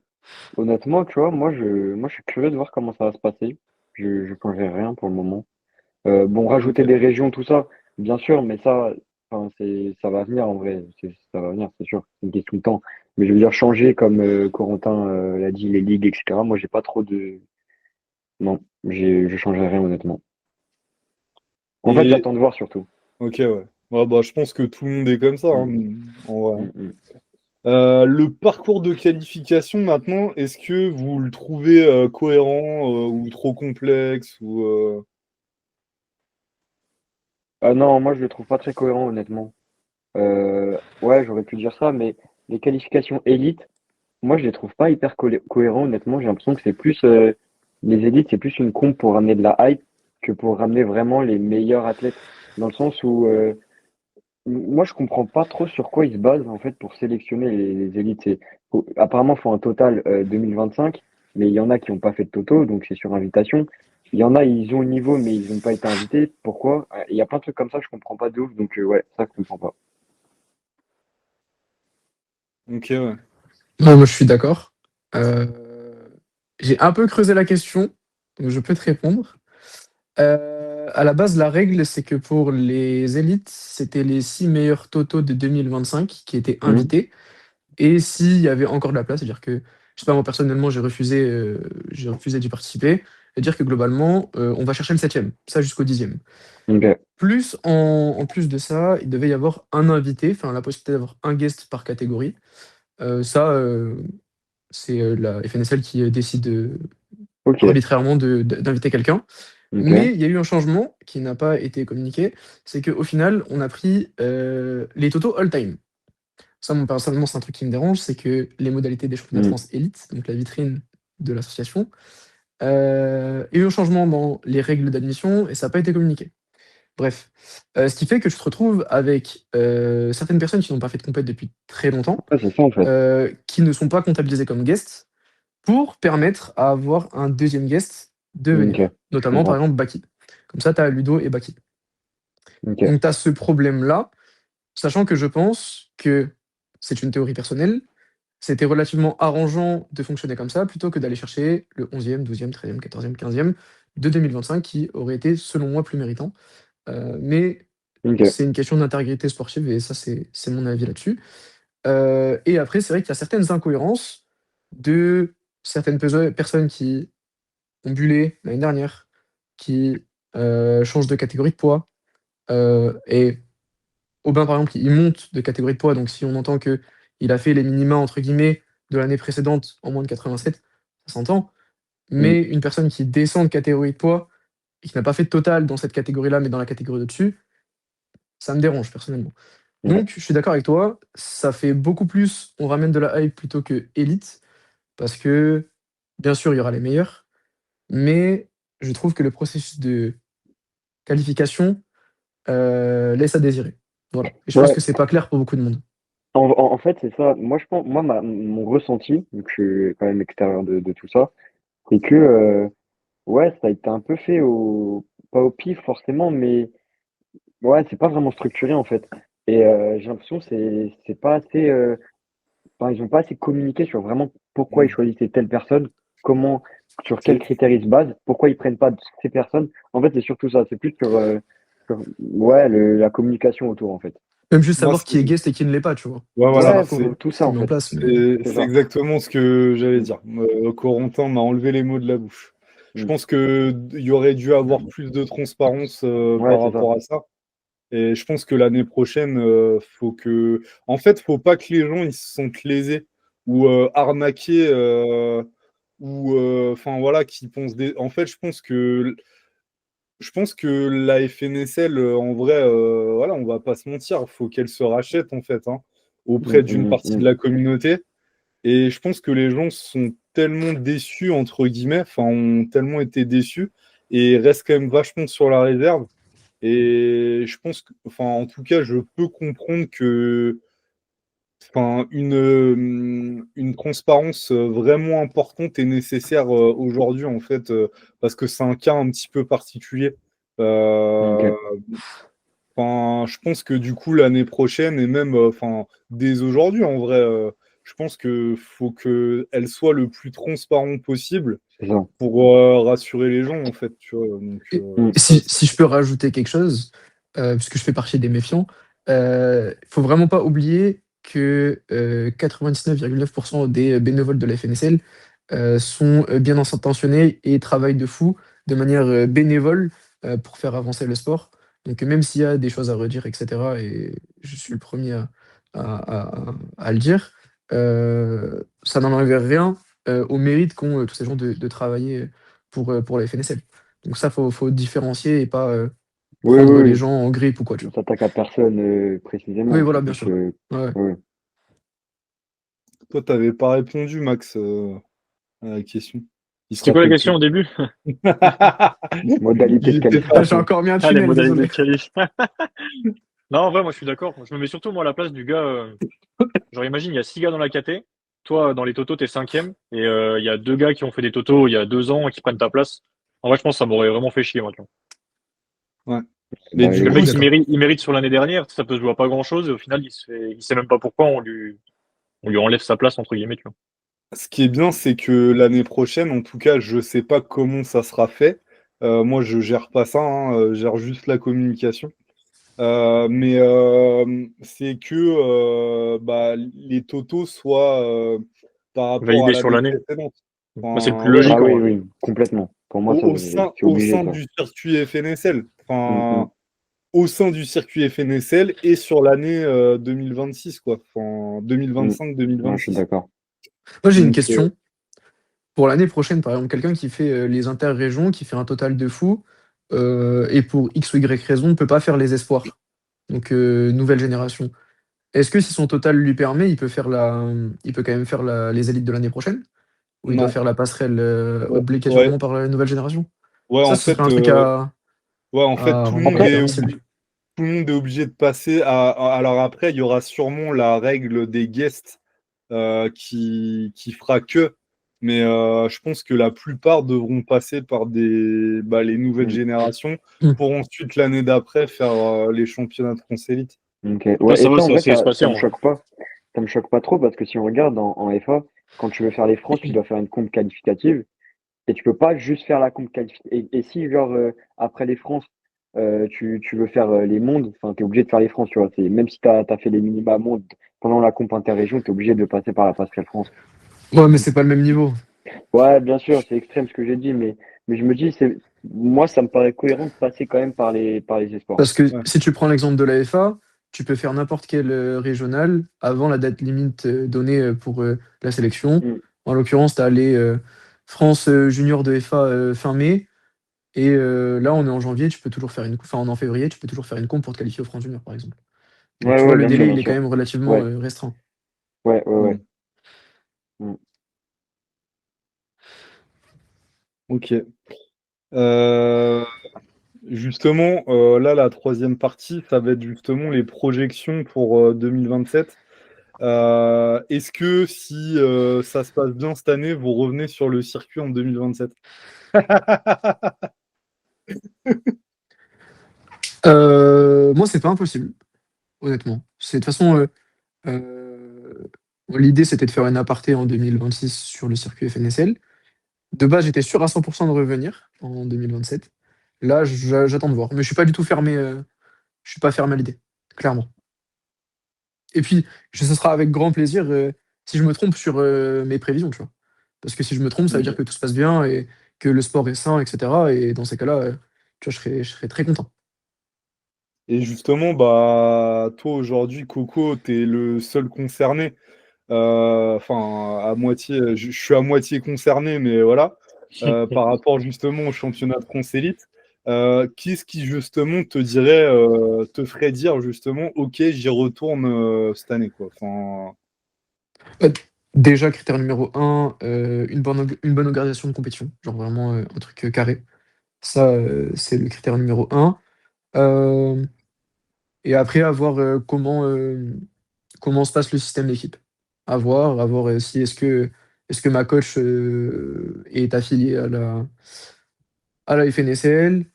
[SPEAKER 3] Honnêtement, tu vois, moi, je suis curieux de voir comment ça va se passer. Je changerai rien pour le moment. Bon, rajouter
[SPEAKER 1] Ok.
[SPEAKER 3] des régions, tout ça, bien sûr, mais ça, enfin, ça va venir en vrai. Ça va venir, c'est sûr. C'est une question de temps. Mais je veux dire, changer comme Corentin l'a dit, les ligues, etc. Moi, j'ai pas trop de. Non, je changerai rien, honnêtement. En fait,
[SPEAKER 1] Et
[SPEAKER 3] j'attends de voir surtout.
[SPEAKER 1] ok, ouais. Ouais, bah, je pense que tout le monde est comme ça,
[SPEAKER 3] Mm,
[SPEAKER 1] hein, en vrai, hein.
[SPEAKER 3] mm, mm.
[SPEAKER 1] Le parcours de qualification maintenant, est-ce que vous le trouvez cohérent ou trop complexe ou
[SPEAKER 3] Ah non, moi, je le trouve pas très cohérent, honnêtement. Ouais, j'aurais pu dire ça, mais les qualifications élites, moi, je les trouve pas hyper cohérents, honnêtement. J'ai l'impression que c'est plus les élites, c'est plus une comp pour ramener de la hype que pour ramener vraiment les meilleurs athlètes. Dans le sens où moi, je comprends pas trop sur quoi ils se basent en fait pour sélectionner les élites. Apparemment, il faut un total 2025, mais il y en a qui n'ont pas fait de toto, donc c'est sur invitation. Il y en a, ils ont le niveau, mais ils n'ont pas été invités. Pourquoi? Il y a plein de trucs comme ça, je comprends pas de ouf, donc ouais, ça, je comprends pas.
[SPEAKER 1] Ok, ouais.
[SPEAKER 4] Ouais, moi, je suis d'accord. Euh, j'ai un peu creusé la question, donc je peux te répondre. À la base, la règle, c'est que pour les élites, c'était les 6 meilleurs totaux de 2025 qui étaient
[SPEAKER 3] Mhm.
[SPEAKER 4] invités. Et s'il y avait encore de la place, c'est-à-dire que, je sais pas, moi personnellement, j'ai refusé d'y participer, c'est-à-dire que globalement, on va chercher le septième, ça jusqu'au dixième.
[SPEAKER 3] Ok.
[SPEAKER 4] Plus, en plus de ça, il devait y avoir un invité, enfin la possibilité d'avoir un guest par catégorie. Ça, c'est la FNSL qui décide
[SPEAKER 3] Ok.
[SPEAKER 4] arbitrairement d'inviter quelqu'un.
[SPEAKER 3] Ok.
[SPEAKER 4] Mais il y a eu un changement qui n'a pas été communiqué, c'est qu'au final, on a pris les totaux all-time. Ça, moi, personnellement, c'est un truc qui me dérange, c'est que les modalités des championnats de
[SPEAKER 3] Mhm.
[SPEAKER 4] France élite, donc la vitrine de l'association, il y a eu un changement dans les règles d'admission et ça n'a pas été communiqué. Bref, ce qui fait que tu te retrouves avec certaines personnes qui n'ont pas fait de compète depuis très longtemps,
[SPEAKER 3] Ouais, c'est ça en fait.
[SPEAKER 4] qui ne sont pas comptabilisées comme guests, pour permettre à avoir un deuxième guest de
[SPEAKER 3] Ok.
[SPEAKER 4] venir.
[SPEAKER 3] Je
[SPEAKER 4] Notamment, par
[SPEAKER 3] comprends.
[SPEAKER 4] exemple, Baki. Comme ça, tu as Ludo et Baki.
[SPEAKER 3] Ok.
[SPEAKER 4] Donc, tu as ce problème-là, sachant que je pense que c'est une théorie personnelle. C'était relativement arrangeant de fonctionner comme ça, plutôt que d'aller chercher le 11e, 12e, 13e, 14e, 15e, de 2025 qui auraient été, selon moi, plus méritants. Mais
[SPEAKER 3] Ok.
[SPEAKER 4] c'est une question d'intégrité sportive et ça, c'est mon avis là-dessus. Et après, c'est vrai qu'il y a certaines incohérences de certaines personnes qui ont bullé l'année dernière, qui changent de catégorie de poids. Et Aubin, par exemple, il monte de catégorie de poids. Donc, si on entend qu'il a fait les minima, entre guillemets, de l'année précédente en moins de 87, ça s'entend.
[SPEAKER 3] Mm.
[SPEAKER 4] Mais une personne qui descend de catégorie de poids et qui n'a pas fait de total dans cette catégorie-là, mais dans la catégorie au-dessus, ça me dérange personnellement.
[SPEAKER 3] Ouais.
[SPEAKER 4] Donc, je suis d'accord avec toi. Ça fait beaucoup plus, on ramène de la hype plutôt que élite. Parce que, bien sûr, il y aura les meilleurs. Mais je trouve que le processus de qualification laisse à désirer. Voilà. Et je pense
[SPEAKER 3] Ouais.
[SPEAKER 4] que c'est pas clair pour beaucoup de monde.
[SPEAKER 3] En fait, c'est ça. Moi, je pense, moi, mon ressenti, vu que je suis quand même extérieur de tout ça, c'est que, ouais, ça a été un peu fait pas au pif forcément, mais ouais, c'est pas vraiment structuré en fait. Et j'ai l'impression que c'est pas assez, enfin, ils ont pas assez communiqué sur vraiment pourquoi ils
[SPEAKER 1] Mm.
[SPEAKER 3] choisissaient telle personne, comment, sur quels
[SPEAKER 1] C'est
[SPEAKER 3] critères ils se basent, pourquoi ils prennent pas ces personnes. En fait, c'est surtout ça. C'est plus ouais, la communication autour en fait.
[SPEAKER 4] Même juste
[SPEAKER 1] moi,
[SPEAKER 4] savoir qui est guest et qui ne l'est pas, tu vois.
[SPEAKER 1] ouais,
[SPEAKER 4] Faut
[SPEAKER 1] voilà,
[SPEAKER 3] Ouais,
[SPEAKER 4] savoir
[SPEAKER 1] c'est
[SPEAKER 3] tout ça
[SPEAKER 4] qui
[SPEAKER 3] en
[SPEAKER 4] met en
[SPEAKER 3] fait.
[SPEAKER 4] place. Mais
[SPEAKER 3] C'est
[SPEAKER 1] c'est
[SPEAKER 3] ça.
[SPEAKER 1] exactement ce que j'allais dire. Corentin m'a enlevé les mots de la bouche. Je
[SPEAKER 3] Mm.
[SPEAKER 1] pense que il y aurait dû avoir plus de transparence
[SPEAKER 3] Ouais,
[SPEAKER 1] par
[SPEAKER 3] c'est ça.
[SPEAKER 1] rapport à ça. Et je pense que l'année prochaine, faut que, en fait, faut pas que les gens ils se sentent lésés ou arnaqués ou, enfin voilà, qui pensent des. En fait, je pense que la FNSL, en vrai, voilà, on va pas se mentir, il faut qu'elle se rachète en fait, hein,
[SPEAKER 3] Mm,
[SPEAKER 1] auprès d'une
[SPEAKER 3] mm,
[SPEAKER 1] partie de
[SPEAKER 3] mm.
[SPEAKER 1] la communauté. Et je pense que les gens sont tellement déçus, entre guillemets, enfin, ont tellement été déçus et restent quand même vachement sur la réserve. Et je pense que, enfin, en tout cas, je peux comprendre que, enfin, une transparence vraiment importante est nécessaire aujourd'hui, en fait, parce que c'est un cas un petit peu particulier. Euh,
[SPEAKER 3] Ok.
[SPEAKER 1] Enfin, je pense que du coup, l'année prochaine, et même enfin, dès aujourd'hui, en vrai, je pense que faut qu'elle soit le plus transparent possible
[SPEAKER 3] C'est ça.
[SPEAKER 1] pour rassurer les gens, en fait. Tu vois, donc,
[SPEAKER 4] et
[SPEAKER 3] Mm.
[SPEAKER 4] si je peux rajouter quelque chose, puisque je fais partie des méfiants, faut vraiment pas oublier que 99,9% des bénévoles de la FNSL sont bien intentionnés et travaillent de fou de manière bénévole pour faire avancer le sport. Donc même s'il y a des choses à redire, etc., et je suis le premier à le dire, ça n'enlève rien au mérite qu'ont tous ces gens de travailler pour la FNSL. Donc ça, faut différencier et pas
[SPEAKER 3] Oui,
[SPEAKER 4] prendre
[SPEAKER 3] oui,
[SPEAKER 4] les
[SPEAKER 3] oui.
[SPEAKER 4] gens en grippe ou quoi, tu
[SPEAKER 3] On
[SPEAKER 4] vois.
[SPEAKER 3] s'attaque à personne
[SPEAKER 4] Oui,
[SPEAKER 3] précisément. C'est
[SPEAKER 4] voilà, bien
[SPEAKER 3] plus.
[SPEAKER 4] sûr. Ouais.
[SPEAKER 3] Ouais.
[SPEAKER 1] toi, t'avais pas répondu, Max, à la question. Il se
[SPEAKER 2] C'était quoi la
[SPEAKER 1] rappelle
[SPEAKER 2] question
[SPEAKER 1] plus.
[SPEAKER 2] au début?
[SPEAKER 3] Modalité
[SPEAKER 1] Il
[SPEAKER 3] de
[SPEAKER 1] était
[SPEAKER 4] Ah, j'ai
[SPEAKER 3] qualification.
[SPEAKER 4] encore mis un
[SPEAKER 2] Ah, les
[SPEAKER 4] tunnel,
[SPEAKER 2] modalités
[SPEAKER 4] désolé.
[SPEAKER 2] de qualif. Non, en vrai, moi, je suis d'accord. Je me mets surtout, moi, à la place du gars. Genre, imagine, il y a 6 gars dans la KT. Toi, dans les totos, t'es cinquième. Et il y a 2 gars qui ont fait des totos il y a 2 ans et qui prennent ta place. En vrai, je pense que ça m'aurait vraiment fait chier, moi, tu vois.
[SPEAKER 1] Ouais. Mais
[SPEAKER 3] Bah
[SPEAKER 1] du
[SPEAKER 2] Parce que le
[SPEAKER 4] Moi,
[SPEAKER 1] coup,
[SPEAKER 4] je
[SPEAKER 2] mec,
[SPEAKER 4] suis d'accord.
[SPEAKER 2] il mérite sur l'année dernière. Ça peut se jouer à pas grand-chose. Et au final, il sait même pas pourquoi on lui enlève sa place, entre guillemets, tu vois.
[SPEAKER 1] ce qui est bien, c'est que l'année prochaine, en tout cas, je sais pas comment ça sera fait. Moi, je gère pas ça, hein, je gère juste la communication. Mais c'est que bah, les totaux soient par rapport à
[SPEAKER 2] Validé sur
[SPEAKER 1] l'année
[SPEAKER 2] l'année.
[SPEAKER 1] précédente.
[SPEAKER 2] Bah, c'est le
[SPEAKER 1] Enfin,
[SPEAKER 2] plus
[SPEAKER 1] ouais,
[SPEAKER 2] logique,
[SPEAKER 3] ah
[SPEAKER 2] en
[SPEAKER 3] oui,
[SPEAKER 2] vrai.
[SPEAKER 3] oui, complètement. Pour moi,
[SPEAKER 1] au,
[SPEAKER 3] ça,
[SPEAKER 1] au sein,
[SPEAKER 3] c'est
[SPEAKER 1] au
[SPEAKER 3] obligé,
[SPEAKER 1] sein
[SPEAKER 3] ça.
[SPEAKER 1] du circuit FNSL.
[SPEAKER 3] Mm, mm.
[SPEAKER 1] Enfin, au sein du circuit FNSL et sur l'année 2026, quoi. Enfin,
[SPEAKER 3] Mm. Ouais, je suis
[SPEAKER 1] 2025-2026.
[SPEAKER 3] d'accord.
[SPEAKER 4] Moi, j'ai une
[SPEAKER 1] Donc,
[SPEAKER 4] question. Pour l'année prochaine, par exemple, quelqu'un qui fait les interrégions, qui fait un total de fou, et pour X ou Y raison, ne peut pas faire les espoirs. Donc, nouvelle génération. Est-ce que si son total lui permet, il peut quand même faire les élites de l'année prochaine? Ou il doit
[SPEAKER 1] non.
[SPEAKER 4] faire la passerelle
[SPEAKER 1] Ouais,
[SPEAKER 4] obligatoirement
[SPEAKER 1] ouais,
[SPEAKER 4] par la nouvelle génération?
[SPEAKER 1] ouais,
[SPEAKER 4] Ça,
[SPEAKER 1] en
[SPEAKER 4] ce serait
[SPEAKER 1] fait,
[SPEAKER 4] un truc
[SPEAKER 1] ouais, en fait,
[SPEAKER 4] à
[SPEAKER 1] tout le
[SPEAKER 4] rendre
[SPEAKER 1] monde
[SPEAKER 3] Après,
[SPEAKER 1] est
[SPEAKER 4] compréhensible.
[SPEAKER 1] obligé. Tout le monde est obligé de passer alors après, il y aura sûrement la règle des guests qui fera que. Mais je pense que la plupart devront passer par les nouvelles
[SPEAKER 3] mm,
[SPEAKER 1] générations
[SPEAKER 4] Hmm.
[SPEAKER 1] pour ensuite l'année d'après faire les championnats de France Élite.
[SPEAKER 3] ok.
[SPEAKER 2] Après,
[SPEAKER 3] Ouais,
[SPEAKER 2] ça
[SPEAKER 3] et
[SPEAKER 2] va,
[SPEAKER 3] ça, en
[SPEAKER 2] ça va
[SPEAKER 3] vrai,
[SPEAKER 2] essayer de se passer,
[SPEAKER 3] ça me
[SPEAKER 2] en vrai.
[SPEAKER 3] choque pas. Ça me choque pas trop parce que si on regarde en FA, quand tu veux faire les France, tu dois faire une compte qualificative. et tu peux pas juste faire la comp qualifiée. Et si, genre, après les France, tu veux faire les mondes, enfin, tu es obligé de faire les France, tu vois. Même si tu as fait les minima mondes pendant la comp interrégion, tu es obligé de passer par la passerelle France.
[SPEAKER 4] Ouais, mais c'est pas le même niveau.
[SPEAKER 3] Ouais, bien sûr, c'est extrême ce que j'ai dit, mais je me dis, moi, ça me paraît cohérent de passer quand même par les espoirs.
[SPEAKER 4] Parce que
[SPEAKER 1] Ouais.
[SPEAKER 4] si tu prends l'exemple de la FA, tu peux faire n'importe quel régional avant la date limite donnée pour la sélection.
[SPEAKER 3] Mm.
[SPEAKER 4] En l'occurrence, tu as les France Junior de FA fin mai. Et là, on est en janvier, tu peux toujours faire enfin, on est en février, tu peux toujours faire une comp pour te qualifier au France Junior, par exemple. Donc,
[SPEAKER 3] Ouais,
[SPEAKER 4] tu vois,
[SPEAKER 3] ouais,
[SPEAKER 4] le
[SPEAKER 3] bien sûr,
[SPEAKER 4] délai,
[SPEAKER 3] bien
[SPEAKER 4] il est quand
[SPEAKER 3] sûr.
[SPEAKER 4] même relativement
[SPEAKER 3] Ouais,
[SPEAKER 4] restreint.
[SPEAKER 3] ouais, ouais,
[SPEAKER 1] Mm.
[SPEAKER 3] ouais. Mm.
[SPEAKER 1] Ok. Euh, Justement, là, la troisième partie, ça va être justement les projections pour 2027. Est-ce que si ça se passe bien cette année, vous revenez sur le circuit en 2027?
[SPEAKER 4] Moi, c'est pas impossible, honnêtement. De toute façon, l'idée, c'était de faire une aparté en 2026 sur le circuit FNSL. De base, j'étais sûr à 100% de revenir en 2027. Là, j'attends de voir. Mais je suis pas du tout fermé. Je suis pas fermé à l'idée, clairement. Et puis, ce sera avec grand plaisir si je me trompe sur mes prévisions, tu vois. Parce que si je me trompe, ça veut dire
[SPEAKER 1] Ok.
[SPEAKER 4] que tout se passe bien et que le sport est sain, etc. Et dans ces cas-là, tu vois, je serais très content.
[SPEAKER 1] Et justement, bah, toi aujourd'hui, Coco, tu es le seul concerné. Enfin, à moitié, je suis à moitié concerné, mais voilà. Par rapport justement au championnat de France Élite, qu'est-ce qui justement te dirait, te ferait dire justement, ok, j'y retourne cette année, quoi. Enfin,
[SPEAKER 4] Euh, Déjà, critère numéro un, une bonne organisation de compétition. Genre vraiment un truc carré. Ça, c'est le critère numéro un. Euh, et après, à voir comment se passe le système d'équipe. À voir si est-ce que ma coach est affiliée à la FNSL.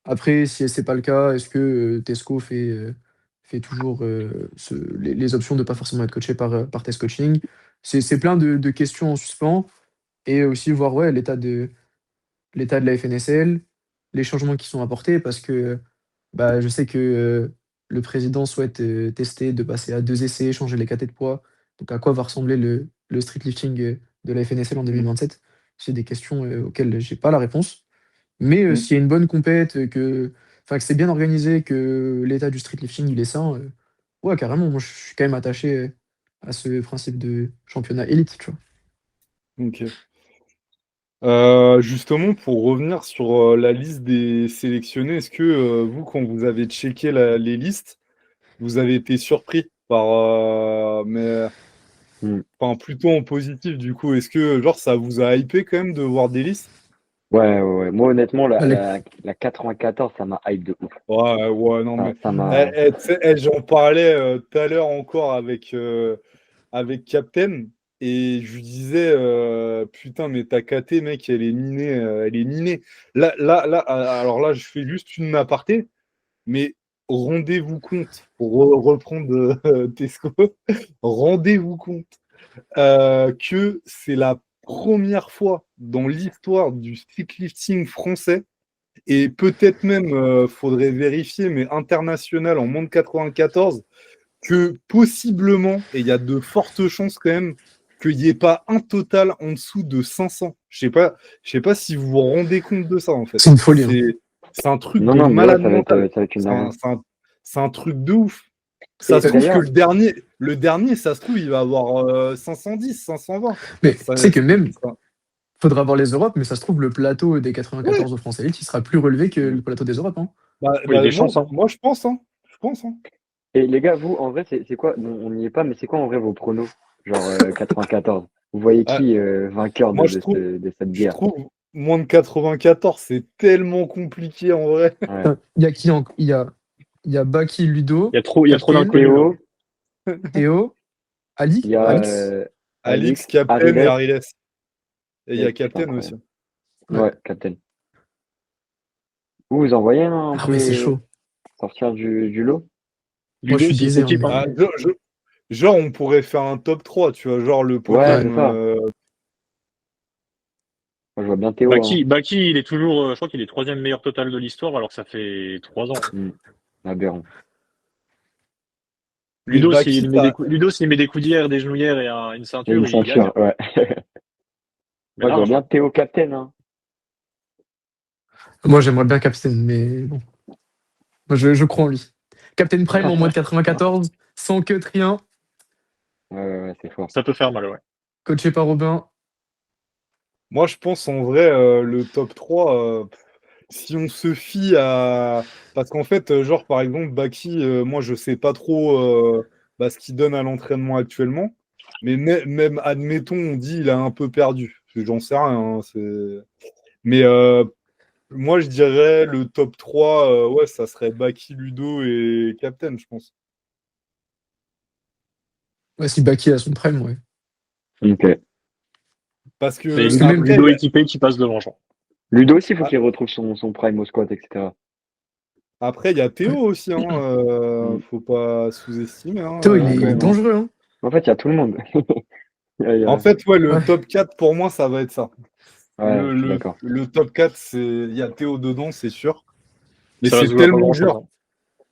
[SPEAKER 4] Après, si c'est pas le cas, est-ce que Tesco fait toujours les options de pas forcément être coaché par Test Coaching? C'est plein de questions en suspens. Et aussi voir ouais, l'état de la FNSL, les changements qui sont apportés, parce que bah, je sais que le président souhaite tester de passer à 2 essais, changer les catés de poids. Donc à quoi va ressembler le street lifting de la FNSL en
[SPEAKER 1] mm,
[SPEAKER 4] 2027? C'est des questions auxquelles j'ai pas la réponse. Mais
[SPEAKER 1] mm.
[SPEAKER 4] s'il y a une bonne compète, enfin, que c'est bien organisé, que l'état du street lifting il est sain, ouais, carrément, moi je suis quand même attaché à ce principe de championnat élite, tu vois.
[SPEAKER 1] Ok. Justement, pour revenir sur la liste des sélectionnés, est-ce que vous, quand vous avez checké les listes, vous avez été surpris par, mais
[SPEAKER 3] Mm.
[SPEAKER 1] enfin plutôt en positif du coup, est-ce que genre ça vous a hypé quand même de voir des listes?
[SPEAKER 3] Ouais, ouais, ouais. Moi, honnêtement, la,
[SPEAKER 4] Allez.
[SPEAKER 3] la, la 94, ça m'a hype de ouf.
[SPEAKER 1] Ouais, ouais, non
[SPEAKER 3] Ça,
[SPEAKER 1] mais
[SPEAKER 3] ça m'a.
[SPEAKER 1] tu sais, j'en parlais tout à l'heure encore avec Captain et je lui disais putain mais ta KT mec elle est minée, elle est minée. Là, alors là je fais juste une aparté, mais rendez-vous compte pour reprendre Tesco, rendez-vous compte que c'est la première fois dans l'histoire du streetlifting français, et peut-être même, faudrait vérifier, mais international en moins de 94, que possiblement, et il y a de fortes chances quand même, qu'il n'y ait pas un total en dessous de 500. Je sais pas si vous vous rendez compte de ça, en fait.
[SPEAKER 4] C'est une folie, hein.
[SPEAKER 1] C'est un truc
[SPEAKER 3] Non,
[SPEAKER 1] de
[SPEAKER 3] non, mais ouais,
[SPEAKER 1] malade mental.
[SPEAKER 3] ça va être une
[SPEAKER 1] C'est un,
[SPEAKER 3] dinguerie.
[SPEAKER 1] c'est un- c'est un truc de ouf. Ça
[SPEAKER 3] Et
[SPEAKER 1] se trouve que
[SPEAKER 3] d'ailleurs,
[SPEAKER 1] le dernier, ça se trouve, il va avoir 510, 520.
[SPEAKER 4] Mais tu
[SPEAKER 1] Ça,
[SPEAKER 4] sais que même,
[SPEAKER 1] ça-
[SPEAKER 4] faudra voir les Europes, mais ça se trouve, le plateau des
[SPEAKER 1] Ouais.
[SPEAKER 4] 94 au France Elite, il sera plus relevé que le plateau des Europes, hein.
[SPEAKER 2] Oui, des
[SPEAKER 1] Moi,
[SPEAKER 2] chances, hein.
[SPEAKER 1] moi, je pense, hein. Je pense, hein.
[SPEAKER 3] et les gars, vous, en vrai, c'est quoi? Non, on n'y est pas, mais c'est quoi en vrai vos pronos? Genre 94. Vous voyez
[SPEAKER 1] Ah,
[SPEAKER 3] qui vainqueur
[SPEAKER 1] moi,
[SPEAKER 3] de cette
[SPEAKER 1] je
[SPEAKER 3] guerre?
[SPEAKER 1] trouve moins de 94, c'est tellement compliqué en vrai.
[SPEAKER 3] Ouais.
[SPEAKER 4] Il y a qui il y a Baki, Ludo,
[SPEAKER 2] Il y a trop
[SPEAKER 4] Captain,
[SPEAKER 2] d'inconnus, là.
[SPEAKER 3] Théo,
[SPEAKER 4] Théo,
[SPEAKER 3] il y a
[SPEAKER 4] Alix.
[SPEAKER 1] Alix,
[SPEAKER 3] Alix,
[SPEAKER 1] Captain et
[SPEAKER 3] Ariles
[SPEAKER 1] Ariles. Et il y
[SPEAKER 3] et
[SPEAKER 1] a
[SPEAKER 3] putain,
[SPEAKER 1] Captain aussi.
[SPEAKER 3] incroyable.
[SPEAKER 4] Ouais.
[SPEAKER 3] Ouais, Captain. Vous envoyez un
[SPEAKER 4] Ah ouais, c'est
[SPEAKER 3] peu
[SPEAKER 4] chaud.
[SPEAKER 3] sortir du lot?
[SPEAKER 4] Moi, je
[SPEAKER 2] Ludo,
[SPEAKER 4] suis
[SPEAKER 2] s'il
[SPEAKER 4] biaisé, hein,
[SPEAKER 2] s'équipe, hein.
[SPEAKER 1] Ah,
[SPEAKER 4] mais
[SPEAKER 1] genre, on pourrait faire un top 3, tu vois, genre le
[SPEAKER 3] Ouais,
[SPEAKER 4] ouais.
[SPEAKER 1] podium.
[SPEAKER 3] c'est ça. Moi, je vois bien Théo. Hein.
[SPEAKER 2] Baki, il est toujours, je crois qu'il est troisième meilleur total de l'histoire, alors que ça fait 3 ans.
[SPEAKER 3] Aberrant.
[SPEAKER 1] Mais
[SPEAKER 2] Ludo,
[SPEAKER 1] Baki,
[SPEAKER 2] s'il met des coudières, des genouillères et une
[SPEAKER 3] Il y a
[SPEAKER 2] ceinture,
[SPEAKER 3] une
[SPEAKER 2] il gagne.
[SPEAKER 3] ceinture, ouais.
[SPEAKER 2] Mais
[SPEAKER 3] Moi, je vois
[SPEAKER 2] large.
[SPEAKER 3] bien Théo captain. Hein.
[SPEAKER 4] Moi, j'aimerais bien Captain, mais bon. Moi, je crois en lui. Captain Prime en moins de 94, sans cut, rien,
[SPEAKER 3] Ouais, c'est fort.
[SPEAKER 2] Ça peut faire mal, ouais.
[SPEAKER 4] coaché par Robin.
[SPEAKER 1] moi, je pense en vrai, le top 3, si on se fie à. Parce qu'en fait, genre, par exemple, Baki, moi, je sais pas trop ce qu'il donne à l'entraînement actuellement. Mais même, admettons, on dit il a un peu perdu. J'en sais rien. Hein, mais moi, je dirais le top 3, ouais, ça serait Baki, Ludo et Captain, je pense.
[SPEAKER 4] Ouais, si Baki a son prime, ouais.
[SPEAKER 3] Ok.
[SPEAKER 1] Parce que
[SPEAKER 2] Et
[SPEAKER 4] Parce que même-
[SPEAKER 1] après,
[SPEAKER 2] Ludo équipé qui passe devant, genre.
[SPEAKER 3] Ludo aussi, il faut
[SPEAKER 1] ah,
[SPEAKER 3] qu'il retrouve son prime au squat, etc.
[SPEAKER 1] après, il y a Théo
[SPEAKER 4] Ouais.
[SPEAKER 1] aussi. Hein,
[SPEAKER 3] Mm.
[SPEAKER 1] faut pas sous-estimer. Hein,
[SPEAKER 4] Théo, il
[SPEAKER 3] Ouais, quand
[SPEAKER 4] est
[SPEAKER 3] même. Hein.
[SPEAKER 4] dangereux, hein.
[SPEAKER 3] En fait, il y a tout le monde.
[SPEAKER 1] En fait, ouais, le
[SPEAKER 4] Ouais.
[SPEAKER 1] top 4 pour moi, ça va être ça.
[SPEAKER 3] Ouais,
[SPEAKER 1] Le,
[SPEAKER 3] je suis
[SPEAKER 1] le,
[SPEAKER 3] d'accord.
[SPEAKER 1] le top 4, il y a Théo dedans, c'est sûr. Mais
[SPEAKER 2] Ça va se
[SPEAKER 1] c'est
[SPEAKER 2] jouer à pas
[SPEAKER 1] tellement
[SPEAKER 2] grand-chose,
[SPEAKER 1] dur.
[SPEAKER 2] hein.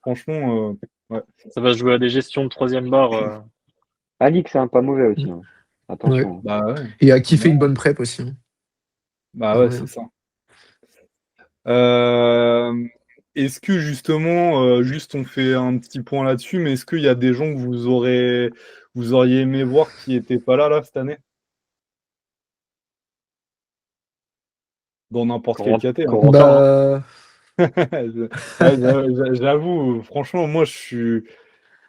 [SPEAKER 1] Franchement, ouais.
[SPEAKER 2] Ça va se jouer à des gestions de troisième barre.
[SPEAKER 3] Alix, c'est un pas mauvais aussi. Hein.
[SPEAKER 4] Ouais.
[SPEAKER 3] Attention. Hein.
[SPEAKER 1] Bah ouais.
[SPEAKER 4] Et à qui fait une
[SPEAKER 1] Non.
[SPEAKER 4] bonne prep aussi. Hein.
[SPEAKER 1] Bah
[SPEAKER 4] Pas
[SPEAKER 1] ouais, c'est
[SPEAKER 4] rien.
[SPEAKER 1] ça. Euh, Est-ce que justement, juste on fait un petit point là-dessus, mais est-ce qu'il y a des gens que vous auriez aimé voir qui n'étaient pas là cette année? Dans n'importe quel KT, hein.
[SPEAKER 2] Corentin, hein.
[SPEAKER 4] Bah,
[SPEAKER 1] Ouais, j'avoue, franchement, moi je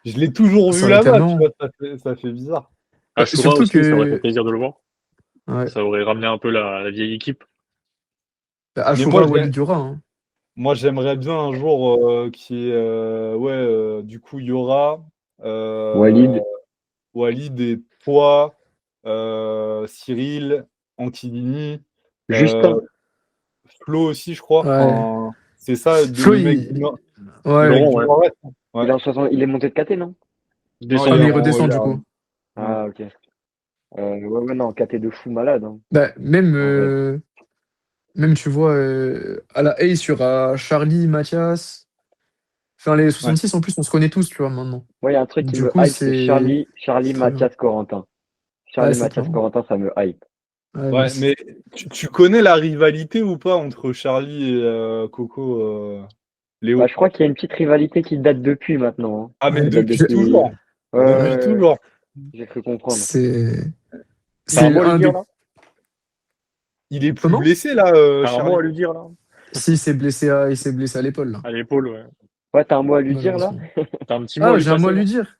[SPEAKER 1] l'ai toujours
[SPEAKER 4] ça
[SPEAKER 1] vu
[SPEAKER 4] aurait été
[SPEAKER 1] là-bas, tu
[SPEAKER 4] marrant.
[SPEAKER 1] vois, ça fait bizarre.
[SPEAKER 2] Ashura
[SPEAKER 4] Surtout
[SPEAKER 2] aussi, ça aurait fait
[SPEAKER 4] que
[SPEAKER 2] plaisir de le voir.
[SPEAKER 4] ouais.
[SPEAKER 2] Ça aurait ramené un peu la vieille équipe.
[SPEAKER 1] Mais moi,
[SPEAKER 4] Ashura Walid Dura. Hein.
[SPEAKER 1] j'aimerais bien un jour qu'il y ait, ouais, du coup, Yora, euh,
[SPEAKER 3] Walid,
[SPEAKER 1] Walid et toi, Cyril, Antilini, euh,
[SPEAKER 3] Justin.
[SPEAKER 1] Flo aussi, je crois.
[SPEAKER 4] Ouais.
[SPEAKER 1] Enfin, c'est ça,
[SPEAKER 4] Flo,
[SPEAKER 1] les mecs les
[SPEAKER 4] ouais.
[SPEAKER 1] mecs
[SPEAKER 2] Laurent,
[SPEAKER 1] du
[SPEAKER 2] ouais.
[SPEAKER 1] Nord-Est. Ouais.
[SPEAKER 3] Il est monté de KT, non?
[SPEAKER 1] Non,
[SPEAKER 4] Ah,
[SPEAKER 2] Descend
[SPEAKER 4] mais il
[SPEAKER 2] maintenant.
[SPEAKER 4] redescend du coup.
[SPEAKER 1] ouais.
[SPEAKER 3] Ah, ok. Ouais, non, KT de fou malade. Hein,
[SPEAKER 4] Bah, même,
[SPEAKER 3] en vrai.
[SPEAKER 4] même, tu vois, à la Ace, il y aura Charlie, Mathias. Enfin, les
[SPEAKER 1] Ouais.
[SPEAKER 4] 66, en plus, on se connaît tous, tu vois, maintenant.
[SPEAKER 3] Moi, il y a un truc qui
[SPEAKER 4] Du
[SPEAKER 3] me
[SPEAKER 4] coup,
[SPEAKER 3] hype, c'est
[SPEAKER 4] c'est
[SPEAKER 3] Charlie,
[SPEAKER 4] très bien.
[SPEAKER 3] Mathias, Corentin.
[SPEAKER 4] Ouais,
[SPEAKER 3] Charlie,
[SPEAKER 4] c'est
[SPEAKER 3] Mathias,
[SPEAKER 4] marrant.
[SPEAKER 3] Corentin, ça me hype.
[SPEAKER 4] Ouais, moi
[SPEAKER 1] Ouais,
[SPEAKER 4] aussi.
[SPEAKER 1] mais tu connais la rivalité ou pas entre Charlie et Coco,
[SPEAKER 3] Bah,
[SPEAKER 1] Léo?
[SPEAKER 3] je crois qu'il y a une petite rivalité qui date depuis maintenant. Hein.
[SPEAKER 1] Ah, mais
[SPEAKER 4] Ouais.
[SPEAKER 3] Qui date
[SPEAKER 1] depuis
[SPEAKER 3] depuis.
[SPEAKER 1] toujours.
[SPEAKER 3] Ouais, ouais,
[SPEAKER 1] Depuis
[SPEAKER 3] ouais, ouais.
[SPEAKER 1] toujours.
[SPEAKER 3] J'ai cru comprendre.
[SPEAKER 4] C'est
[SPEAKER 2] T'as un
[SPEAKER 4] c'est
[SPEAKER 2] mot à lui
[SPEAKER 4] un
[SPEAKER 2] dire,
[SPEAKER 4] des.
[SPEAKER 2] là?
[SPEAKER 1] Il est plus
[SPEAKER 4] Comment?
[SPEAKER 1] blessé, là,
[SPEAKER 2] T'as un mot
[SPEAKER 1] Charlie.
[SPEAKER 2] à lui dire, là?
[SPEAKER 4] Si, il s'est blessé à l'épaule, là,
[SPEAKER 2] À l'épaule, ouais.
[SPEAKER 3] Ouais, t'as un mot à lui dire là?
[SPEAKER 4] malheureusement.
[SPEAKER 2] T'as un petit mot à
[SPEAKER 4] Ah,
[SPEAKER 2] lui
[SPEAKER 4] j'ai un mot à
[SPEAKER 2] passer,
[SPEAKER 4] lui
[SPEAKER 2] là?
[SPEAKER 4] dire.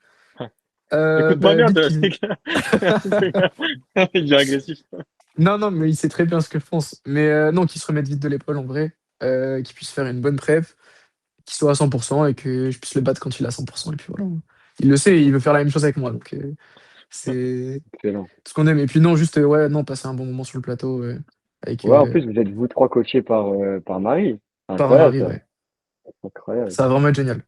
[SPEAKER 2] Écoute pas
[SPEAKER 4] Bah,
[SPEAKER 2] bien,
[SPEAKER 4] vite qu'il.
[SPEAKER 2] il est agressif.
[SPEAKER 4] Non, non, mais il sait très bien ce que je pense. Mais non, qu'il se remette vite de l'épaule, en vrai. Qu'il puisse faire une bonne prep, qu'il soit à 100% et que je puisse le battre quand il est à 100%. Et puis voilà. Il le sait, il veut faire la même chose avec moi. Donc, c'est
[SPEAKER 3] Excellent.
[SPEAKER 4] ce qu'on aime. Et puis non, juste, ouais, non, passer un bon moment sur le plateau avec
[SPEAKER 3] Ouais, en plus, vous êtes vous trois coachés par Marie.
[SPEAKER 4] par
[SPEAKER 3] Incroyable
[SPEAKER 4] Marie,
[SPEAKER 3] ça.
[SPEAKER 4] ouais.
[SPEAKER 3] Incroyable.
[SPEAKER 4] Ça va vraiment être génial.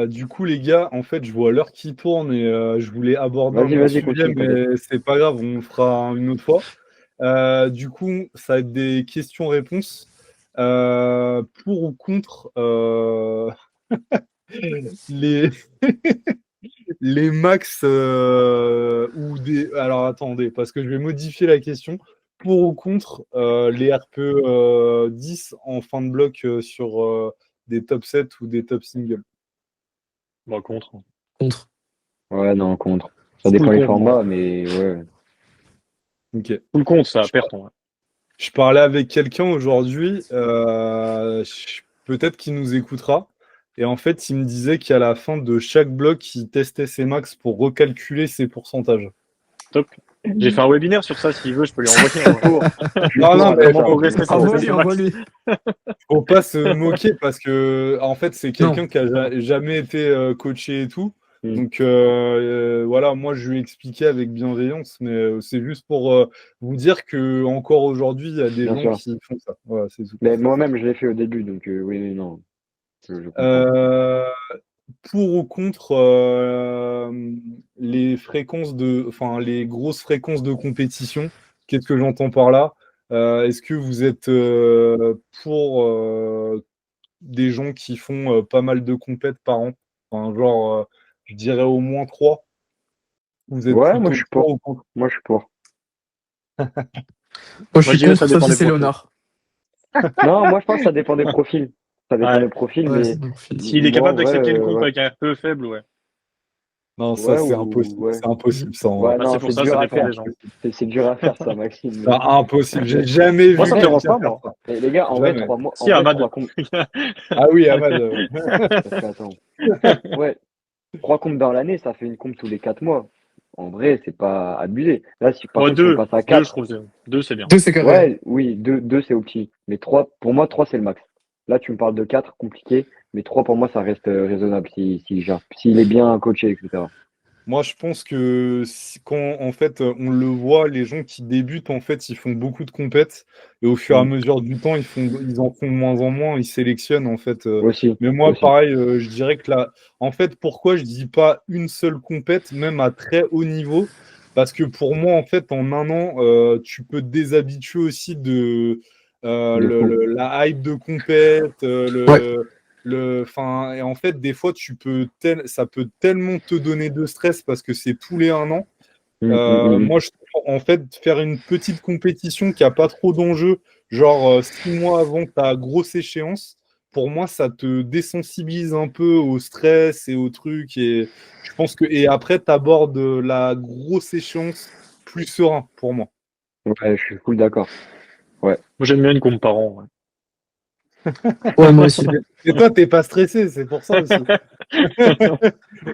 [SPEAKER 1] Du coup, les gars, en fait, je vois l'heure qui tourne et je voulais aborder un autre
[SPEAKER 3] Vas-y,
[SPEAKER 1] sujet,
[SPEAKER 3] continue, t'inquiète.
[SPEAKER 1] mais c'est pas grave, on le fera une autre fois. Du coup, ça va être des questions-réponses. Pour ou contre les, les max ou des. Alors attendez, parce que je vais modifier la question. Pour ou contre les RPE 10 en fin de bloc sur des top 7 ou des top singles?
[SPEAKER 2] Bon, contre.
[SPEAKER 4] Contre.
[SPEAKER 3] Ouais, non, contre. Ça
[SPEAKER 2] Full
[SPEAKER 3] dépend les
[SPEAKER 2] contre, moi.
[SPEAKER 3] formats, mais ouais.
[SPEAKER 1] Ok.
[SPEAKER 2] Full contre, ça a
[SPEAKER 1] Je,
[SPEAKER 2] perte, ouais.
[SPEAKER 1] je parlais avec quelqu'un aujourd'hui, peut-être qu'il nous écoutera. Et en fait, il me disait qu'à la fin de chaque bloc, il testait ses max pour recalculer ses pourcentages.
[SPEAKER 2] Top. J'ai fait un webinaire sur ça, s'il veut, je peux lui envoyer.
[SPEAKER 3] Je suis pour. Je suis
[SPEAKER 1] Non,
[SPEAKER 3] pour
[SPEAKER 1] non,
[SPEAKER 3] à
[SPEAKER 1] mais
[SPEAKER 3] ça.
[SPEAKER 2] Progresser sans tester
[SPEAKER 4] Envoie-lui,
[SPEAKER 2] ses max.
[SPEAKER 4] envoie-lui.
[SPEAKER 1] faut pas se moquer parce que, en fait, c'est
[SPEAKER 4] Non.
[SPEAKER 1] quelqu'un qui a jamais été coaché et tout.
[SPEAKER 3] Hmm.
[SPEAKER 1] Donc, voilà, moi, je lui ai expliqué avec bienveillance, mais c'est juste pour vous dire que encore aujourd'hui, il y a des
[SPEAKER 3] Bien
[SPEAKER 1] gens
[SPEAKER 3] sûr.
[SPEAKER 1] qui font ça. Voilà, c'est tout.
[SPEAKER 3] Mais moi-même, je l'ai fait au début, donc oui, non. Je comprends.
[SPEAKER 1] Euh, pour ou contre les fréquences enfin les grosses fréquences de compétition, Qu'est-ce que j'entends par là? Est-ce que vous êtes pour des gens qui font pas mal de compètes par an? Enfin, genre, je dirais au moins 3. Vous êtes
[SPEAKER 3] Ouais, moi
[SPEAKER 1] plutôt
[SPEAKER 3] je suis
[SPEAKER 1] pour
[SPEAKER 3] pour.
[SPEAKER 1] ou contre?
[SPEAKER 3] Moi je suis pour.
[SPEAKER 4] Moi, je
[SPEAKER 2] Moi, je
[SPEAKER 4] suis
[SPEAKER 2] dirais ça
[SPEAKER 4] contre, sauf
[SPEAKER 2] dépend
[SPEAKER 4] si
[SPEAKER 2] des
[SPEAKER 4] c'est
[SPEAKER 2] profils.
[SPEAKER 4] Léonard.
[SPEAKER 3] Non, moi je pense que ça dépend des profils. Ça dépend
[SPEAKER 2] Ouais.
[SPEAKER 3] des profils,
[SPEAKER 4] Ouais,
[SPEAKER 3] mais
[SPEAKER 4] c'est bon, fils.
[SPEAKER 2] S'il est
[SPEAKER 3] moi en
[SPEAKER 2] capable
[SPEAKER 3] vrai,
[SPEAKER 2] d'accepter une comp
[SPEAKER 3] ouais.
[SPEAKER 2] avec un RPE faible, ouais.
[SPEAKER 1] Non, ça,
[SPEAKER 3] Ouais,
[SPEAKER 1] c'est
[SPEAKER 3] ou
[SPEAKER 1] impossible.
[SPEAKER 3] ouais.
[SPEAKER 1] C'est impossible, ça, en vrai.
[SPEAKER 3] Ouais,
[SPEAKER 2] Bah, c'est
[SPEAKER 3] non,
[SPEAKER 2] pour
[SPEAKER 3] c'est
[SPEAKER 2] ça, ça
[SPEAKER 3] dur à
[SPEAKER 2] dépend
[SPEAKER 3] faire.
[SPEAKER 2] des gens.
[SPEAKER 3] C'est dur à faire ça, Maxime.
[SPEAKER 1] C'est impossible. J'ai
[SPEAKER 3] Mais,
[SPEAKER 1] jamais
[SPEAKER 2] Moi,
[SPEAKER 1] vu
[SPEAKER 2] ça me
[SPEAKER 3] mais,
[SPEAKER 2] dérange
[SPEAKER 1] quelqu'un
[SPEAKER 2] pas,
[SPEAKER 1] faire
[SPEAKER 2] moi.
[SPEAKER 1] ça.
[SPEAKER 3] mais les gars, en vrai,
[SPEAKER 1] Jamais.
[SPEAKER 3] 3 mois, en
[SPEAKER 2] Si,
[SPEAKER 3] vrai,
[SPEAKER 2] Ahmad.
[SPEAKER 3] 3 comptes.
[SPEAKER 1] Ah oui, Ahmad.
[SPEAKER 3] Parce que attends. Ouais, 3 comptes dans l'année, ça fait une compte tous les 4 mois. En vrai, c'est pas abusé. Là, si par
[SPEAKER 2] Ouais,
[SPEAKER 3] contre si on
[SPEAKER 2] 2.
[SPEAKER 3] passe à
[SPEAKER 2] 2, je
[SPEAKER 3] 4,
[SPEAKER 2] trouve. 2, c'est bien.
[SPEAKER 4] 2, c'est carré.
[SPEAKER 3] ouais, oui, 2 c'est opti. Mais 3, pour moi, 3 c'est le max. Là, tu me parles de 4, compliqué. Mais 3 pour moi, ça reste raisonnable s'il est bien coaché, etc.
[SPEAKER 1] Moi, je pense que quand en fait on le voit, les gens qui débutent, en fait, ils font beaucoup de compètes et au fur et à
[SPEAKER 3] Mm.
[SPEAKER 1] mesure du temps, ils en font de moins en moins, ils sélectionnent en fait.
[SPEAKER 3] Aussi,
[SPEAKER 1] Mais moi,
[SPEAKER 3] aussi.
[SPEAKER 1] pareil, je dirais que là, en fait, pourquoi je dis pas une seule compète, même à très haut niveau, parce que pour moi, en fait, en un an, tu peux te déshabituer aussi de
[SPEAKER 3] De fou.
[SPEAKER 1] la hype de compète,
[SPEAKER 4] Ouais.
[SPEAKER 1] enfin, et en fait, des fois, ça peut tellement te donner de stress parce que c'est tous les un an.
[SPEAKER 3] Mm.
[SPEAKER 1] Moi, je trouve, en fait, faire une petite compétition qui a pas trop d'enjeux, genre 6 mois avant ta grosse échéance, pour moi, ça te désensibilise un peu au stress et aux trucs. Et je pense et après, tu abordes la grosse échéance plus serein pour moi.
[SPEAKER 3] Ouais, je suis full d'accord. Ouais.
[SPEAKER 2] Moi, j'aime bien une comp par an.
[SPEAKER 4] Ouais, moi aussi.
[SPEAKER 1] Et toi, t'es pas stressé, c'est pour ça aussi.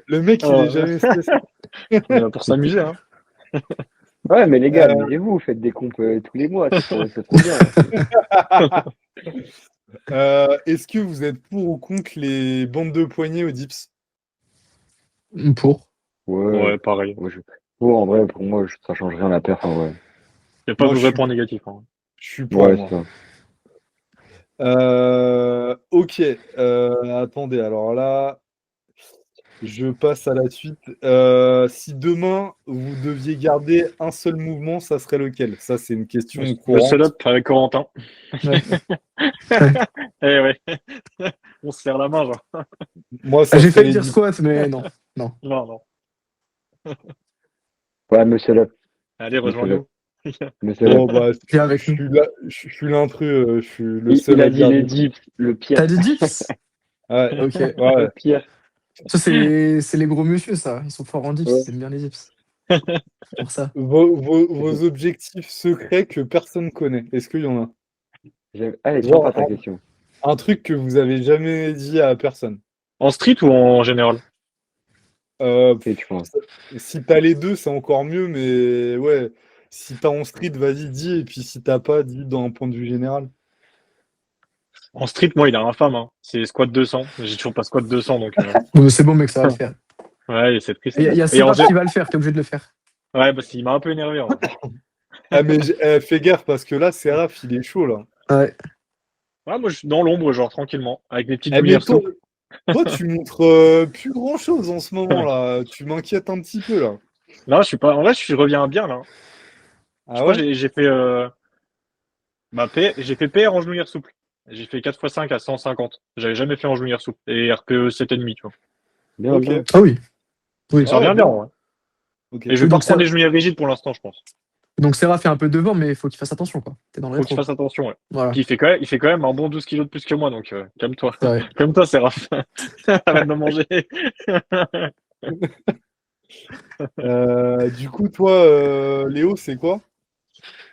[SPEAKER 1] Le mec, il est
[SPEAKER 2] Ouais.
[SPEAKER 1] jamais stressé.
[SPEAKER 2] On est là pour s'amuser, hein.
[SPEAKER 3] Ouais, mais les gars,
[SPEAKER 1] Euh,
[SPEAKER 3] amusez-vous, faites des comptes tous les mois, c'est trop bien.
[SPEAKER 1] Est-ce que vous êtes pour ou contre les bandes de poignets au dips?
[SPEAKER 4] Pour.
[SPEAKER 3] Ouais,
[SPEAKER 2] Ouais, pareil.
[SPEAKER 3] ouais, en vrai, pour moi, ça change rien à la perf, en vrai.
[SPEAKER 2] Il n'y a pas
[SPEAKER 1] Moi,
[SPEAKER 2] de
[SPEAKER 1] je
[SPEAKER 2] vrai
[SPEAKER 1] suis,
[SPEAKER 2] point négatif, hein.
[SPEAKER 1] je suis pour,
[SPEAKER 3] Ouais, c'est
[SPEAKER 1] moi.
[SPEAKER 3] ça.
[SPEAKER 1] Ok, attendez, alors là, je passe à la suite. Si demain, vous deviez garder un seul mouvement, ça serait lequel? Ça, c'est une question
[SPEAKER 2] Le
[SPEAKER 1] courante.
[SPEAKER 2] setup avec Corentin.
[SPEAKER 4] Ouais.
[SPEAKER 2] Eh ouais. On se serre la main, genre.
[SPEAKER 1] Moi,
[SPEAKER 4] Ah,
[SPEAKER 1] ça
[SPEAKER 4] j'ai
[SPEAKER 1] serait
[SPEAKER 4] failli
[SPEAKER 1] les
[SPEAKER 4] dire
[SPEAKER 1] dips.
[SPEAKER 4] squat, mais non. Non.
[SPEAKER 2] Non, non.
[SPEAKER 3] Ouais, monsieur le,
[SPEAKER 2] Allez,
[SPEAKER 3] monsieur le,
[SPEAKER 2] rejoins-nous.
[SPEAKER 3] monsieur le.
[SPEAKER 1] Bon, bah,
[SPEAKER 4] Viens
[SPEAKER 1] je
[SPEAKER 4] avec nous.
[SPEAKER 1] suis là, je suis l'intrus, je suis le
[SPEAKER 3] Il
[SPEAKER 1] seul
[SPEAKER 3] a
[SPEAKER 1] à
[SPEAKER 3] dit
[SPEAKER 1] dire
[SPEAKER 3] les
[SPEAKER 1] des dips.
[SPEAKER 3] dips, le pire.
[SPEAKER 4] T'as dit dips?
[SPEAKER 1] Ouais,
[SPEAKER 4] Ok.
[SPEAKER 3] Le
[SPEAKER 1] ouais.
[SPEAKER 3] pire.
[SPEAKER 4] Ça, c'est les gros monsieur, ça. Ils sont forts en dips.
[SPEAKER 3] Ouais.
[SPEAKER 4] Ils aiment bien les dips. Pour ça.
[SPEAKER 1] Vos objectifs secrets que personne connaît, est-ce qu'il y en a?
[SPEAKER 3] Elle est
[SPEAKER 1] Genre,
[SPEAKER 3] sympa ta question.
[SPEAKER 1] un truc que vous avez jamais dit à personne.
[SPEAKER 2] En street ou en général?
[SPEAKER 3] Et tu vois.
[SPEAKER 1] Si t'as les deux, c'est encore mieux, mais ouais, si t'as en street, vas-y, dis, et puis si t'as pas, dis dans un point de vue général.
[SPEAKER 2] En street, moi, il est infâme, hein. C'est squat 200. J'ai toujours pas squat 200, donc
[SPEAKER 4] C'est bon, mec, ça va le faire.
[SPEAKER 2] ouais, c'est triste.
[SPEAKER 4] Il y a
[SPEAKER 2] Et en
[SPEAKER 4] Seraph qui va le faire. T'es obligé de le faire.
[SPEAKER 2] ouais, bah, il m'a un peu énervé, en vrai.
[SPEAKER 1] Ah, mais fais gaffe, parce que là, Seraph, il est chaud, là.
[SPEAKER 4] Ouais.
[SPEAKER 2] Ouais, moi, je suis dans l'ombre, genre, tranquillement, avec des petites
[SPEAKER 1] Eh, mais
[SPEAKER 2] douillères souples.
[SPEAKER 1] toi, tu montres plus grand-chose en ce moment, là. Tu m'inquiètes un petit peu, là.
[SPEAKER 2] Là, je suis pas, en vrai, je reviens bien, là. Je
[SPEAKER 1] Ah
[SPEAKER 2] crois que
[SPEAKER 1] ouais?
[SPEAKER 2] j'ai fait, j'ai fait PR en genouillère souple. J'ai fait 4x5 à 150. J'avais jamais fait en genouillère souple. Et RPE 7,5, tu vois.
[SPEAKER 3] Bien,
[SPEAKER 1] Ok.
[SPEAKER 3] bien.
[SPEAKER 4] Ah oui. Oui.
[SPEAKER 2] Ça
[SPEAKER 1] Ah ouais,
[SPEAKER 2] revient bien,
[SPEAKER 1] bien.
[SPEAKER 2] ouais.
[SPEAKER 1] Ok.
[SPEAKER 2] Et je vais
[SPEAKER 4] Oui,
[SPEAKER 2] pas
[SPEAKER 4] donc,
[SPEAKER 2] reprendre des genouillères rigides pour l'instant, je pense.
[SPEAKER 4] Seraph est un peu devant, mais il faut qu'il fasse attention, quoi. T'es dans le
[SPEAKER 2] Faut qu'il
[SPEAKER 4] rétro.
[SPEAKER 2] fasse attention, ouais.
[SPEAKER 4] Voilà.
[SPEAKER 2] Puis il fait quand même un bon 12 kilos de plus que moi, donc calme-toi.
[SPEAKER 4] C'est vrai.
[SPEAKER 2] Calme-toi, Séraph. Arrête de manger.
[SPEAKER 1] Du coup, toi, Léo, c'est quoi?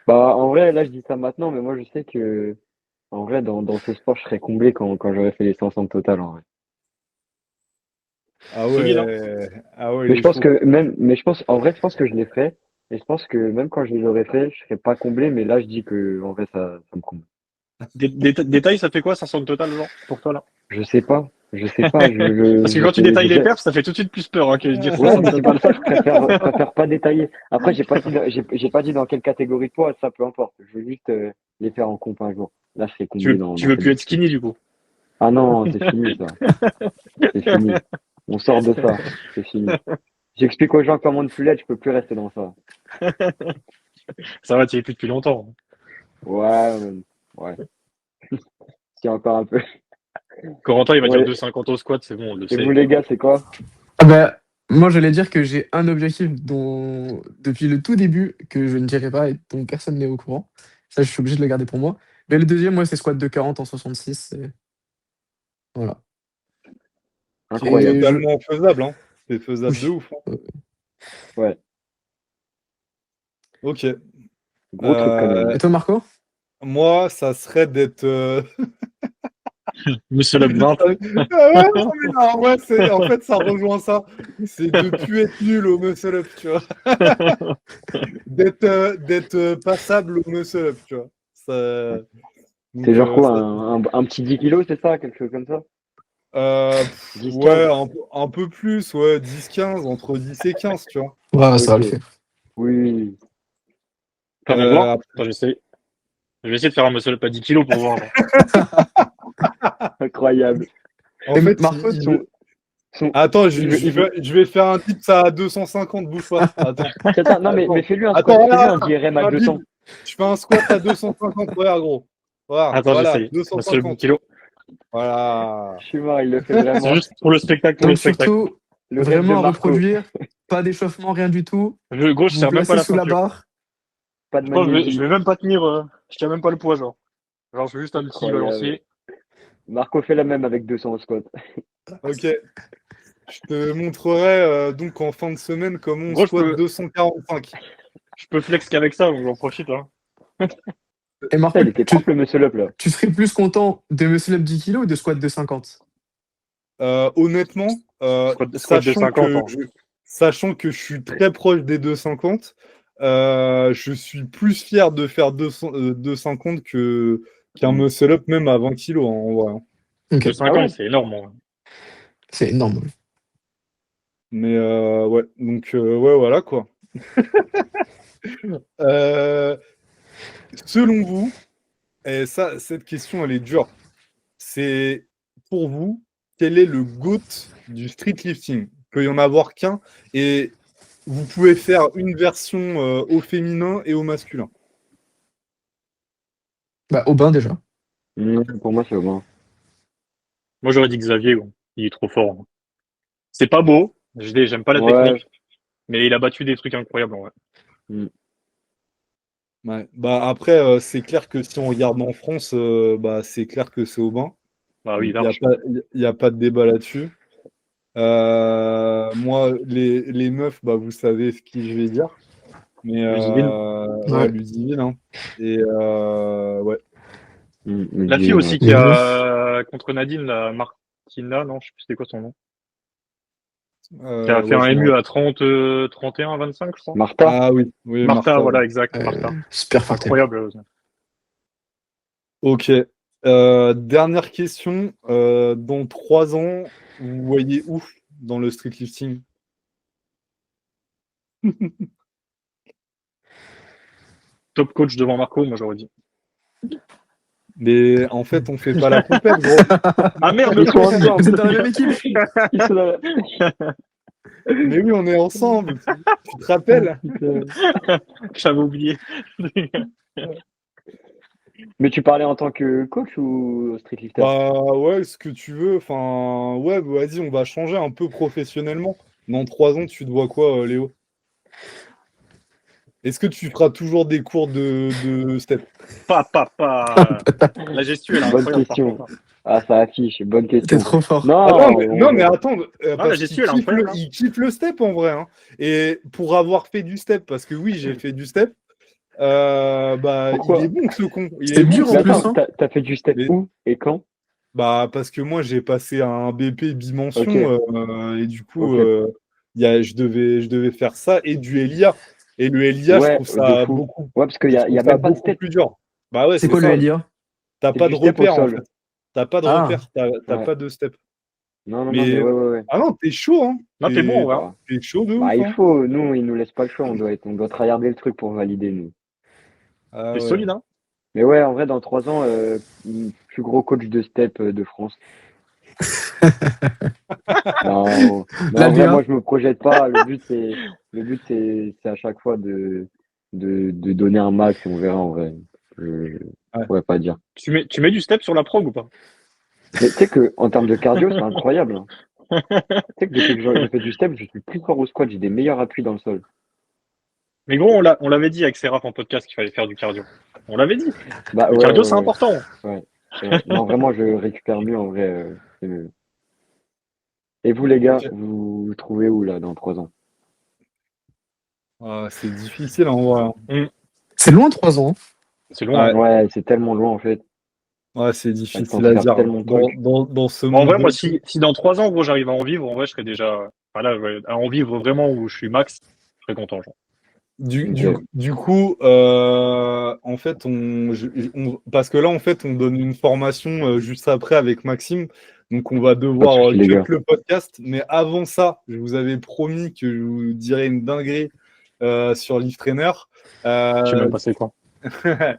[SPEAKER 3] Bah, en vrai, là, je dis ça maintenant, mais moi, je sais que, en vrai, dans ce sport, je serais comblé quand j'aurais fait les 500 total, en vrai.
[SPEAKER 1] Ah
[SPEAKER 2] Solide, hein.
[SPEAKER 1] ouais, ah ouais, il
[SPEAKER 3] Mais je
[SPEAKER 1] est
[SPEAKER 3] pense
[SPEAKER 1] chaud.
[SPEAKER 3] que même, mais je pense, en vrai, je pense que je les ferais. Et je pense que même quand je les aurais fait, je serais pas comblé, mais là, je dis que, en vrai, ça me comble.
[SPEAKER 2] Détail, ça fait quoi, 500 total, genre, pour toi, là?
[SPEAKER 3] Je sais pas. Je sais pas.
[SPEAKER 2] Parce que
[SPEAKER 3] Je
[SPEAKER 2] quand tu
[SPEAKER 3] sais,
[SPEAKER 2] détailles
[SPEAKER 3] j'ai
[SPEAKER 2] les
[SPEAKER 3] déjà-
[SPEAKER 2] perfs, ça fait tout de suite plus peur, hein, que de dire
[SPEAKER 3] Ouais,
[SPEAKER 2] 500
[SPEAKER 3] mais c'est pour
[SPEAKER 2] total.
[SPEAKER 3] ça que je préfère pas détailler. Après, j'ai pas dit dans quelle catégorie de poids, ça peu importe. Je veux juste les faire en comp un jour. Là, je serais comblé
[SPEAKER 2] Tu
[SPEAKER 3] dans
[SPEAKER 2] veux
[SPEAKER 3] cette
[SPEAKER 2] plus être
[SPEAKER 3] discipline.
[SPEAKER 2] skinny, du coup.
[SPEAKER 3] Ah non, c'est fini ça. C'est fini. On sort de ça. C'est fini. J'explique aux gens comment ne plus l'être, je peux plus rester dans ça.
[SPEAKER 2] Ça va, tu y es plus depuis longtemps.
[SPEAKER 3] Ouais. Si, encore un peu.
[SPEAKER 2] Corentin, il va dire
[SPEAKER 3] Ouais.
[SPEAKER 2] 2,50 au squat, c'est bon, on le
[SPEAKER 3] Et
[SPEAKER 2] sait.
[SPEAKER 3] vous, les gars, c'est quoi?
[SPEAKER 4] Ah bah, moi, j'allais dire que j'ai un objectif dont, depuis le tout début, que je ne dirai pas et dont personne n'est au courant. Ça, je suis obligé de le garder pour moi. Mais le deuxième, moi, c'est squat de 40 en 66. Voilà.
[SPEAKER 1] Qui est
[SPEAKER 3] Incroyable.
[SPEAKER 4] Et je...
[SPEAKER 1] totalement faisable, hein. C'est faisable de
[SPEAKER 4] Oui.
[SPEAKER 1] ouf, hein.
[SPEAKER 3] Ouais.
[SPEAKER 1] Ok.
[SPEAKER 3] Gros truc quand même.
[SPEAKER 4] Et toi, Marco?
[SPEAKER 1] Moi, ça serait d'être.
[SPEAKER 2] Monsieur le 20.
[SPEAKER 1] Ah ouais, non, mais non, ouais, en fait, ça rejoint ça. C'est de plus être nul au muscle-up, tu vois. D'être passable au muscle-up, tu vois. Ça, donc,
[SPEAKER 3] C'est genre quoi,
[SPEAKER 1] ça,
[SPEAKER 3] un petit 10 kilos, c'est ça? Quelque chose comme ça? 10,
[SPEAKER 1] ouais,
[SPEAKER 3] 15?
[SPEAKER 1] un peu plus, ouais, 10-15, entre 10 et 15, tu vois.
[SPEAKER 4] Ouais, ça va le
[SPEAKER 3] Ok.
[SPEAKER 4] faire.
[SPEAKER 3] Oui.
[SPEAKER 2] Faire mon blanc.
[SPEAKER 1] Après,
[SPEAKER 2] Attends, j'essaie. Je vais essayer de faire un muscle up à 10 kilos pour voir.
[SPEAKER 3] Incroyable.
[SPEAKER 1] en
[SPEAKER 4] Et
[SPEAKER 1] fait,
[SPEAKER 4] Marco,
[SPEAKER 1] Attends,
[SPEAKER 3] il veut-
[SPEAKER 1] je vais faire un tips à 250, bouge pas. Attends.
[SPEAKER 3] Attends, non, mais
[SPEAKER 1] Attends,
[SPEAKER 3] fais-lui un squat,
[SPEAKER 1] attends,
[SPEAKER 3] fais-lui un
[SPEAKER 1] regarde,
[SPEAKER 3] DRM à
[SPEAKER 1] un
[SPEAKER 3] 200.
[SPEAKER 1] bip. Je fais un squat à 250, regarde, gros.
[SPEAKER 2] Attends,
[SPEAKER 1] Voilà,
[SPEAKER 2] j'essaie. Muscle up 10
[SPEAKER 1] 250.
[SPEAKER 2] kilos.
[SPEAKER 1] Voilà.
[SPEAKER 3] Je suis mort, il le fait
[SPEAKER 2] C'est
[SPEAKER 3] vraiment.
[SPEAKER 2] juste pour le spectacle,
[SPEAKER 4] donc surtout,
[SPEAKER 3] Le rêve de
[SPEAKER 4] vraiment à
[SPEAKER 3] Marco.
[SPEAKER 4] reproduire, pas d'échauffement, rien du tout.
[SPEAKER 2] Gros, je
[SPEAKER 4] Vous
[SPEAKER 2] serre
[SPEAKER 4] vous
[SPEAKER 2] même pas
[SPEAKER 4] placez
[SPEAKER 2] la
[SPEAKER 4] sous la
[SPEAKER 2] ceinture.
[SPEAKER 4] barre.
[SPEAKER 3] Pas de
[SPEAKER 2] Je pense que je
[SPEAKER 3] magnésie.
[SPEAKER 2] vais même pas tenir. Je tiens même pas le poids, genre. Genre, je fais juste un petit
[SPEAKER 3] Incroyable.
[SPEAKER 2] balancier.
[SPEAKER 3] Marco fait la même avec 200 au squat.
[SPEAKER 1] Ok. Je te montrerai donc en fin de semaine comment on
[SPEAKER 2] Gros,
[SPEAKER 1] squat 245.
[SPEAKER 2] je peux flex qu'avec ça, donc j'en profite. Hein.
[SPEAKER 4] Et Marco,
[SPEAKER 3] Putain, il était propre le muscle up là.
[SPEAKER 4] tu serais plus content de muscle up 10 kilos ou de squat de 50?
[SPEAKER 1] Honnêtement,
[SPEAKER 2] Squat de 50 ans.
[SPEAKER 1] sachant que je suis très proche des 250, je suis plus fier de faire 250 qu'un muscle-up même à 20 kilos, en vrai, hein.
[SPEAKER 4] Ok,
[SPEAKER 2] De 50,
[SPEAKER 3] Ah ouais?
[SPEAKER 2] c'est énorme. Hein.
[SPEAKER 4] c'est énorme.
[SPEAKER 1] Mais ouais, donc ouais, voilà quoi. Euh, selon vous, et ça, cette question, elle est dure. C'est pour vous, quel est le GOAT du street lifting? Il peut y en avoir qu'un, et vous pouvez faire une version au féminin et au masculin.
[SPEAKER 4] Bah, Aubin déjà.
[SPEAKER 3] Pour moi, c'est au moins.
[SPEAKER 2] Moi, j'aurais dit Xavier. Gros. Il est trop fort. Hein. C'est pas beau. J'aime pas la
[SPEAKER 3] Ouais.
[SPEAKER 2] technique. Mais il a battu des trucs incroyables. Ouais.
[SPEAKER 1] Ouais. Bah, après, c'est clair que si on regarde en France, bah, c'est clair que c'est Aubin.
[SPEAKER 2] Bah oui,
[SPEAKER 1] Il n'y a
[SPEAKER 2] large.
[SPEAKER 1] pas, il y a pas de débat là-dessus. Moi, les meufs, bah, vous savez ce que je vais dire. Mais
[SPEAKER 2] Ludivine.
[SPEAKER 1] ouais,
[SPEAKER 4] Ouais.
[SPEAKER 1] Ludivine. Hein. Et ouais.
[SPEAKER 2] La fille aussi qui
[SPEAKER 4] Les
[SPEAKER 2] a contre Nadine, la Martina, non, je sais plus c'était quoi son nom. Qui a fait
[SPEAKER 1] Ouais,
[SPEAKER 2] un
[SPEAKER 1] je m'en
[SPEAKER 2] MU à 30, 31, 25, je crois.
[SPEAKER 3] Martha?
[SPEAKER 1] Ah oui, oui,
[SPEAKER 2] Martha,
[SPEAKER 1] Martha.
[SPEAKER 2] voilà, exact. Martha.
[SPEAKER 4] Super fort.
[SPEAKER 2] Incroyable.
[SPEAKER 1] Ok. Dernière question. Dans 3 ans, vous voyez où dans le street lifting?
[SPEAKER 2] Top coach devant Marco, moi j'aurais dit.
[SPEAKER 1] Mais en fait, on fait pas la compète, gros.
[SPEAKER 2] Ah merde,
[SPEAKER 3] Ils sont ensemble.
[SPEAKER 4] Vous êtes dans la même équipe?
[SPEAKER 3] Ils sont dans la-
[SPEAKER 1] Mais oui, on est ensemble. Tu te rappelles?
[SPEAKER 2] J'avais oublié.
[SPEAKER 3] Mais tu parlais en tant que coach ou street lifter?
[SPEAKER 1] Bah ouais, ce que tu veux. Enfin, ouais, vas-y, on va changer un peu professionnellement. Dans 3 ans, tu te vois quoi, Léo? Est-ce que tu feras toujours des cours de step?
[SPEAKER 2] Pas. La gestuelle,
[SPEAKER 3] Bonne
[SPEAKER 2] incroyable.
[SPEAKER 3] question.
[SPEAKER 2] Par contre.
[SPEAKER 3] Ah, ça affiche. Bonne
[SPEAKER 4] T'es
[SPEAKER 3] question.
[SPEAKER 4] trop fort.
[SPEAKER 3] Non,
[SPEAKER 1] Non, mais attends,
[SPEAKER 2] la
[SPEAKER 1] parce qu'il
[SPEAKER 2] gestuelle,
[SPEAKER 1] kiffe
[SPEAKER 2] incroyable, hein.
[SPEAKER 1] il kiffe le step en vrai, hein. Et pour avoir fait du step, parce que oui, j'ai fait du step, bah,
[SPEAKER 3] Pourquoi?
[SPEAKER 1] il est bon ce con. Il
[SPEAKER 4] C'est
[SPEAKER 1] est bon
[SPEAKER 4] dur
[SPEAKER 1] ce
[SPEAKER 4] en
[SPEAKER 3] Mais
[SPEAKER 4] plus,
[SPEAKER 1] con.
[SPEAKER 3] attends,
[SPEAKER 4] hein.
[SPEAKER 3] t'as fait du step
[SPEAKER 1] Mais-
[SPEAKER 3] où et quand?
[SPEAKER 1] Bah, parce que moi, j'ai passé un BP bimension, et du coup,
[SPEAKER 3] Ok.
[SPEAKER 1] je devais faire ça et du Elia. Et le Elia, je
[SPEAKER 3] Ouais,
[SPEAKER 1] trouve
[SPEAKER 3] de
[SPEAKER 1] ça
[SPEAKER 3] fou.
[SPEAKER 1] beaucoup,
[SPEAKER 3] Ouais, parce qu'il
[SPEAKER 1] je
[SPEAKER 3] y a, il
[SPEAKER 1] trouve
[SPEAKER 3] y a
[SPEAKER 1] ça
[SPEAKER 3] même pas de
[SPEAKER 1] beaucoup
[SPEAKER 3] step.
[SPEAKER 1] plus dur. Bah ouais,
[SPEAKER 4] C'est
[SPEAKER 1] c'est
[SPEAKER 4] quoi le
[SPEAKER 1] ça.
[SPEAKER 4] LIA?
[SPEAKER 1] T'as
[SPEAKER 3] C'est
[SPEAKER 1] pas
[SPEAKER 3] du
[SPEAKER 1] de
[SPEAKER 3] step au
[SPEAKER 1] repère en
[SPEAKER 3] sol.
[SPEAKER 1] fait. T'as pas de
[SPEAKER 4] Ah,
[SPEAKER 1] repère. T'as
[SPEAKER 3] Ouais.
[SPEAKER 1] pas de step.
[SPEAKER 3] Non, mais
[SPEAKER 1] Mais
[SPEAKER 3] ouais.
[SPEAKER 1] ah non, t'es chaud, hein.
[SPEAKER 2] Non, t'es bon, ouais.
[SPEAKER 3] Bah,
[SPEAKER 1] T'es chaud de
[SPEAKER 3] bah,
[SPEAKER 1] ouf,
[SPEAKER 3] il
[SPEAKER 1] hein.
[SPEAKER 3] faut. Nous, ils nous laissent pas le choix. On doit tryharder le truc pour valider, nous.
[SPEAKER 1] Ah
[SPEAKER 2] T'es
[SPEAKER 1] ouais.
[SPEAKER 2] solide, hein.
[SPEAKER 3] Mais ouais, en vrai, dans 3 ans, plus gros coach de step de France. Non,
[SPEAKER 4] la
[SPEAKER 3] en vrai, moi,
[SPEAKER 4] DA.
[SPEAKER 3] je me projette pas. Le but, c'est à chaque fois de donner un max et on verra en vrai. Je
[SPEAKER 1] Ouais.
[SPEAKER 3] pourrais pas dire.
[SPEAKER 2] Tu mets du step sur la prog ou pas?
[SPEAKER 3] Mais tu sais que en termes de cardio, c'est incroyable, hein. Tu sais que depuis que je fais du step, je suis plus fort au squat, j'ai des meilleurs appuis dans le sol.
[SPEAKER 2] Mais gros, on l'avait dit avec Seraph en podcast qu'il fallait faire du cardio. On l'avait dit.
[SPEAKER 3] Bah
[SPEAKER 2] Le
[SPEAKER 3] ouais,
[SPEAKER 2] cardio,
[SPEAKER 3] ouais,
[SPEAKER 2] c'est
[SPEAKER 3] ouais.
[SPEAKER 2] important.
[SPEAKER 3] Ouais, c'est vrai. Non, vraiment, je récupère mieux en vrai. C'est mieux. Et vous, les gars,
[SPEAKER 1] Ok.
[SPEAKER 3] vous vous trouvez où là dans 3 ans?
[SPEAKER 1] Ah, c'est difficile en vrai, hein.
[SPEAKER 4] C'est loin 3 ans.
[SPEAKER 2] C'est loin.
[SPEAKER 1] Ouais.
[SPEAKER 3] Ouais, c'est tellement loin en fait.
[SPEAKER 1] Ouais, c'est
[SPEAKER 3] Avec
[SPEAKER 1] difficile à
[SPEAKER 3] faire
[SPEAKER 1] dire, hein.
[SPEAKER 3] tellement de trucs.
[SPEAKER 1] Dans ce
[SPEAKER 2] En vrai,
[SPEAKER 1] monde.
[SPEAKER 2] moi, si dans 3 ans, gros, j'arrive à en vivre, en vrai, je serais déjà, voilà, à en vivre vraiment où je suis max, je serais content, genre.
[SPEAKER 3] Ok.
[SPEAKER 1] Du coup, en fait, parce que là, en fait, on donne une formation juste après avec Maxime. Donc, on va
[SPEAKER 3] Pas de
[SPEAKER 1] devoir
[SPEAKER 3] soucis, les
[SPEAKER 1] cut
[SPEAKER 3] gars.
[SPEAKER 1] le podcast. Mais avant ça, je vous avais promis que je vous dirais une dinguerie sur Live Trainer.
[SPEAKER 2] Je sais même
[SPEAKER 1] Euh,
[SPEAKER 2] pas c'est quoi.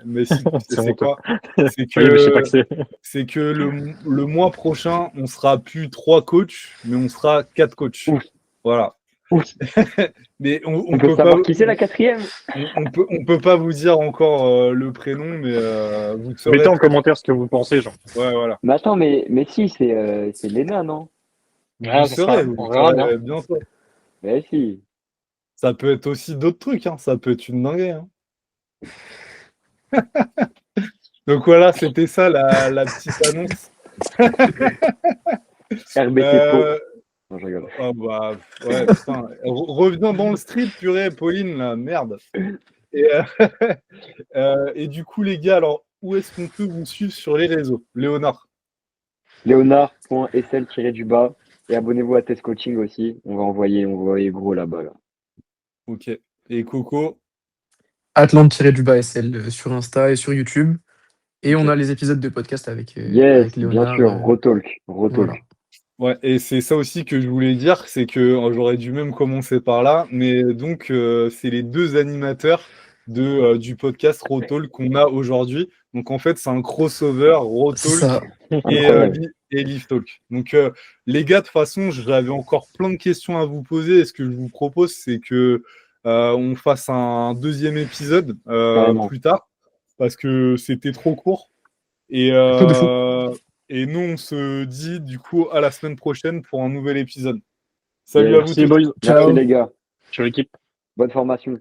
[SPEAKER 1] mais si, tu sais,
[SPEAKER 2] C'est
[SPEAKER 1] c'est
[SPEAKER 2] honteux.
[SPEAKER 1] quoi? C'est
[SPEAKER 2] Oui, mais je sais pas que
[SPEAKER 1] que,
[SPEAKER 2] c'est.
[SPEAKER 1] c'est que le mois prochain, on sera plus 3 coachs, mais on sera 4 coachs.
[SPEAKER 3] Ouf,
[SPEAKER 1] Voilà.
[SPEAKER 3] ouf.
[SPEAKER 1] Mais
[SPEAKER 3] On peut savoir qui c'est la quatrième?
[SPEAKER 1] on peut pas vous dire encore le prénom, mais vous saurez
[SPEAKER 2] Mettez en
[SPEAKER 1] très vite.
[SPEAKER 2] commentaire ce que vous pensez, genre.
[SPEAKER 1] Ouais, voilà.
[SPEAKER 3] Mais attends, mais si, c'est Léna, non?
[SPEAKER 1] Vous saurez,
[SPEAKER 2] On verra bien.
[SPEAKER 1] bientôt.
[SPEAKER 3] Mais si.
[SPEAKER 1] Ça peut être aussi d'autres trucs, hein. Ça peut être une dinguerie, hein. Donc voilà, c'était ça la petite annonce.
[SPEAKER 3] RBT Pro.
[SPEAKER 1] Euh,
[SPEAKER 3] Non, je rigole.
[SPEAKER 1] ah bah, ouais, putain. Reviens dans le street, purée, Pauline, là, merde. Et, et du coup, les gars, alors, où est-ce qu'on peut vous suivre sur les réseaux? Léonard.
[SPEAKER 3] Léonard.sl-du-bas. Et abonnez-vous à Test Coaching aussi. On va envoyer gros là-bas, là.
[SPEAKER 1] Ok. Et Coco.
[SPEAKER 4] Atlante-du-bas SL sur Insta et sur YouTube. Et on
[SPEAKER 1] Ok.
[SPEAKER 4] a les épisodes de podcast avec,
[SPEAKER 3] Yes,
[SPEAKER 4] avec
[SPEAKER 3] bien
[SPEAKER 4] Léonard.
[SPEAKER 3] sûr. Retalk.
[SPEAKER 4] Voilà.
[SPEAKER 3] Retalk.
[SPEAKER 1] Ouais, et c'est ça aussi que je voulais dire, c'est que j'aurais dû même commencer par là, mais donc c'est les deux animateurs du podcast Raw Talk qu'on a aujourd'hui. Donc en fait, c'est un crossover Raw
[SPEAKER 4] C'est
[SPEAKER 1] Talk
[SPEAKER 4] ça.
[SPEAKER 3] Incroyable.
[SPEAKER 1] et Live Talk. Donc les gars, de toute façon, j'avais encore plein de questions à vous poser. Et ce que je vous propose, c'est que on fasse un deuxième épisode
[SPEAKER 3] Carrément.
[SPEAKER 1] plus tard, parce que c'était trop court. Et,
[SPEAKER 4] De fou.
[SPEAKER 1] et nous, on se dit du coup à la semaine prochaine pour un nouvel épisode. Salut
[SPEAKER 3] Yes.
[SPEAKER 1] à vous
[SPEAKER 2] Merci,
[SPEAKER 1] tous.
[SPEAKER 2] boys.
[SPEAKER 3] Merci
[SPEAKER 4] Ciao.
[SPEAKER 3] les gars.
[SPEAKER 2] Sur l'équipe.
[SPEAKER 3] Bonne formation.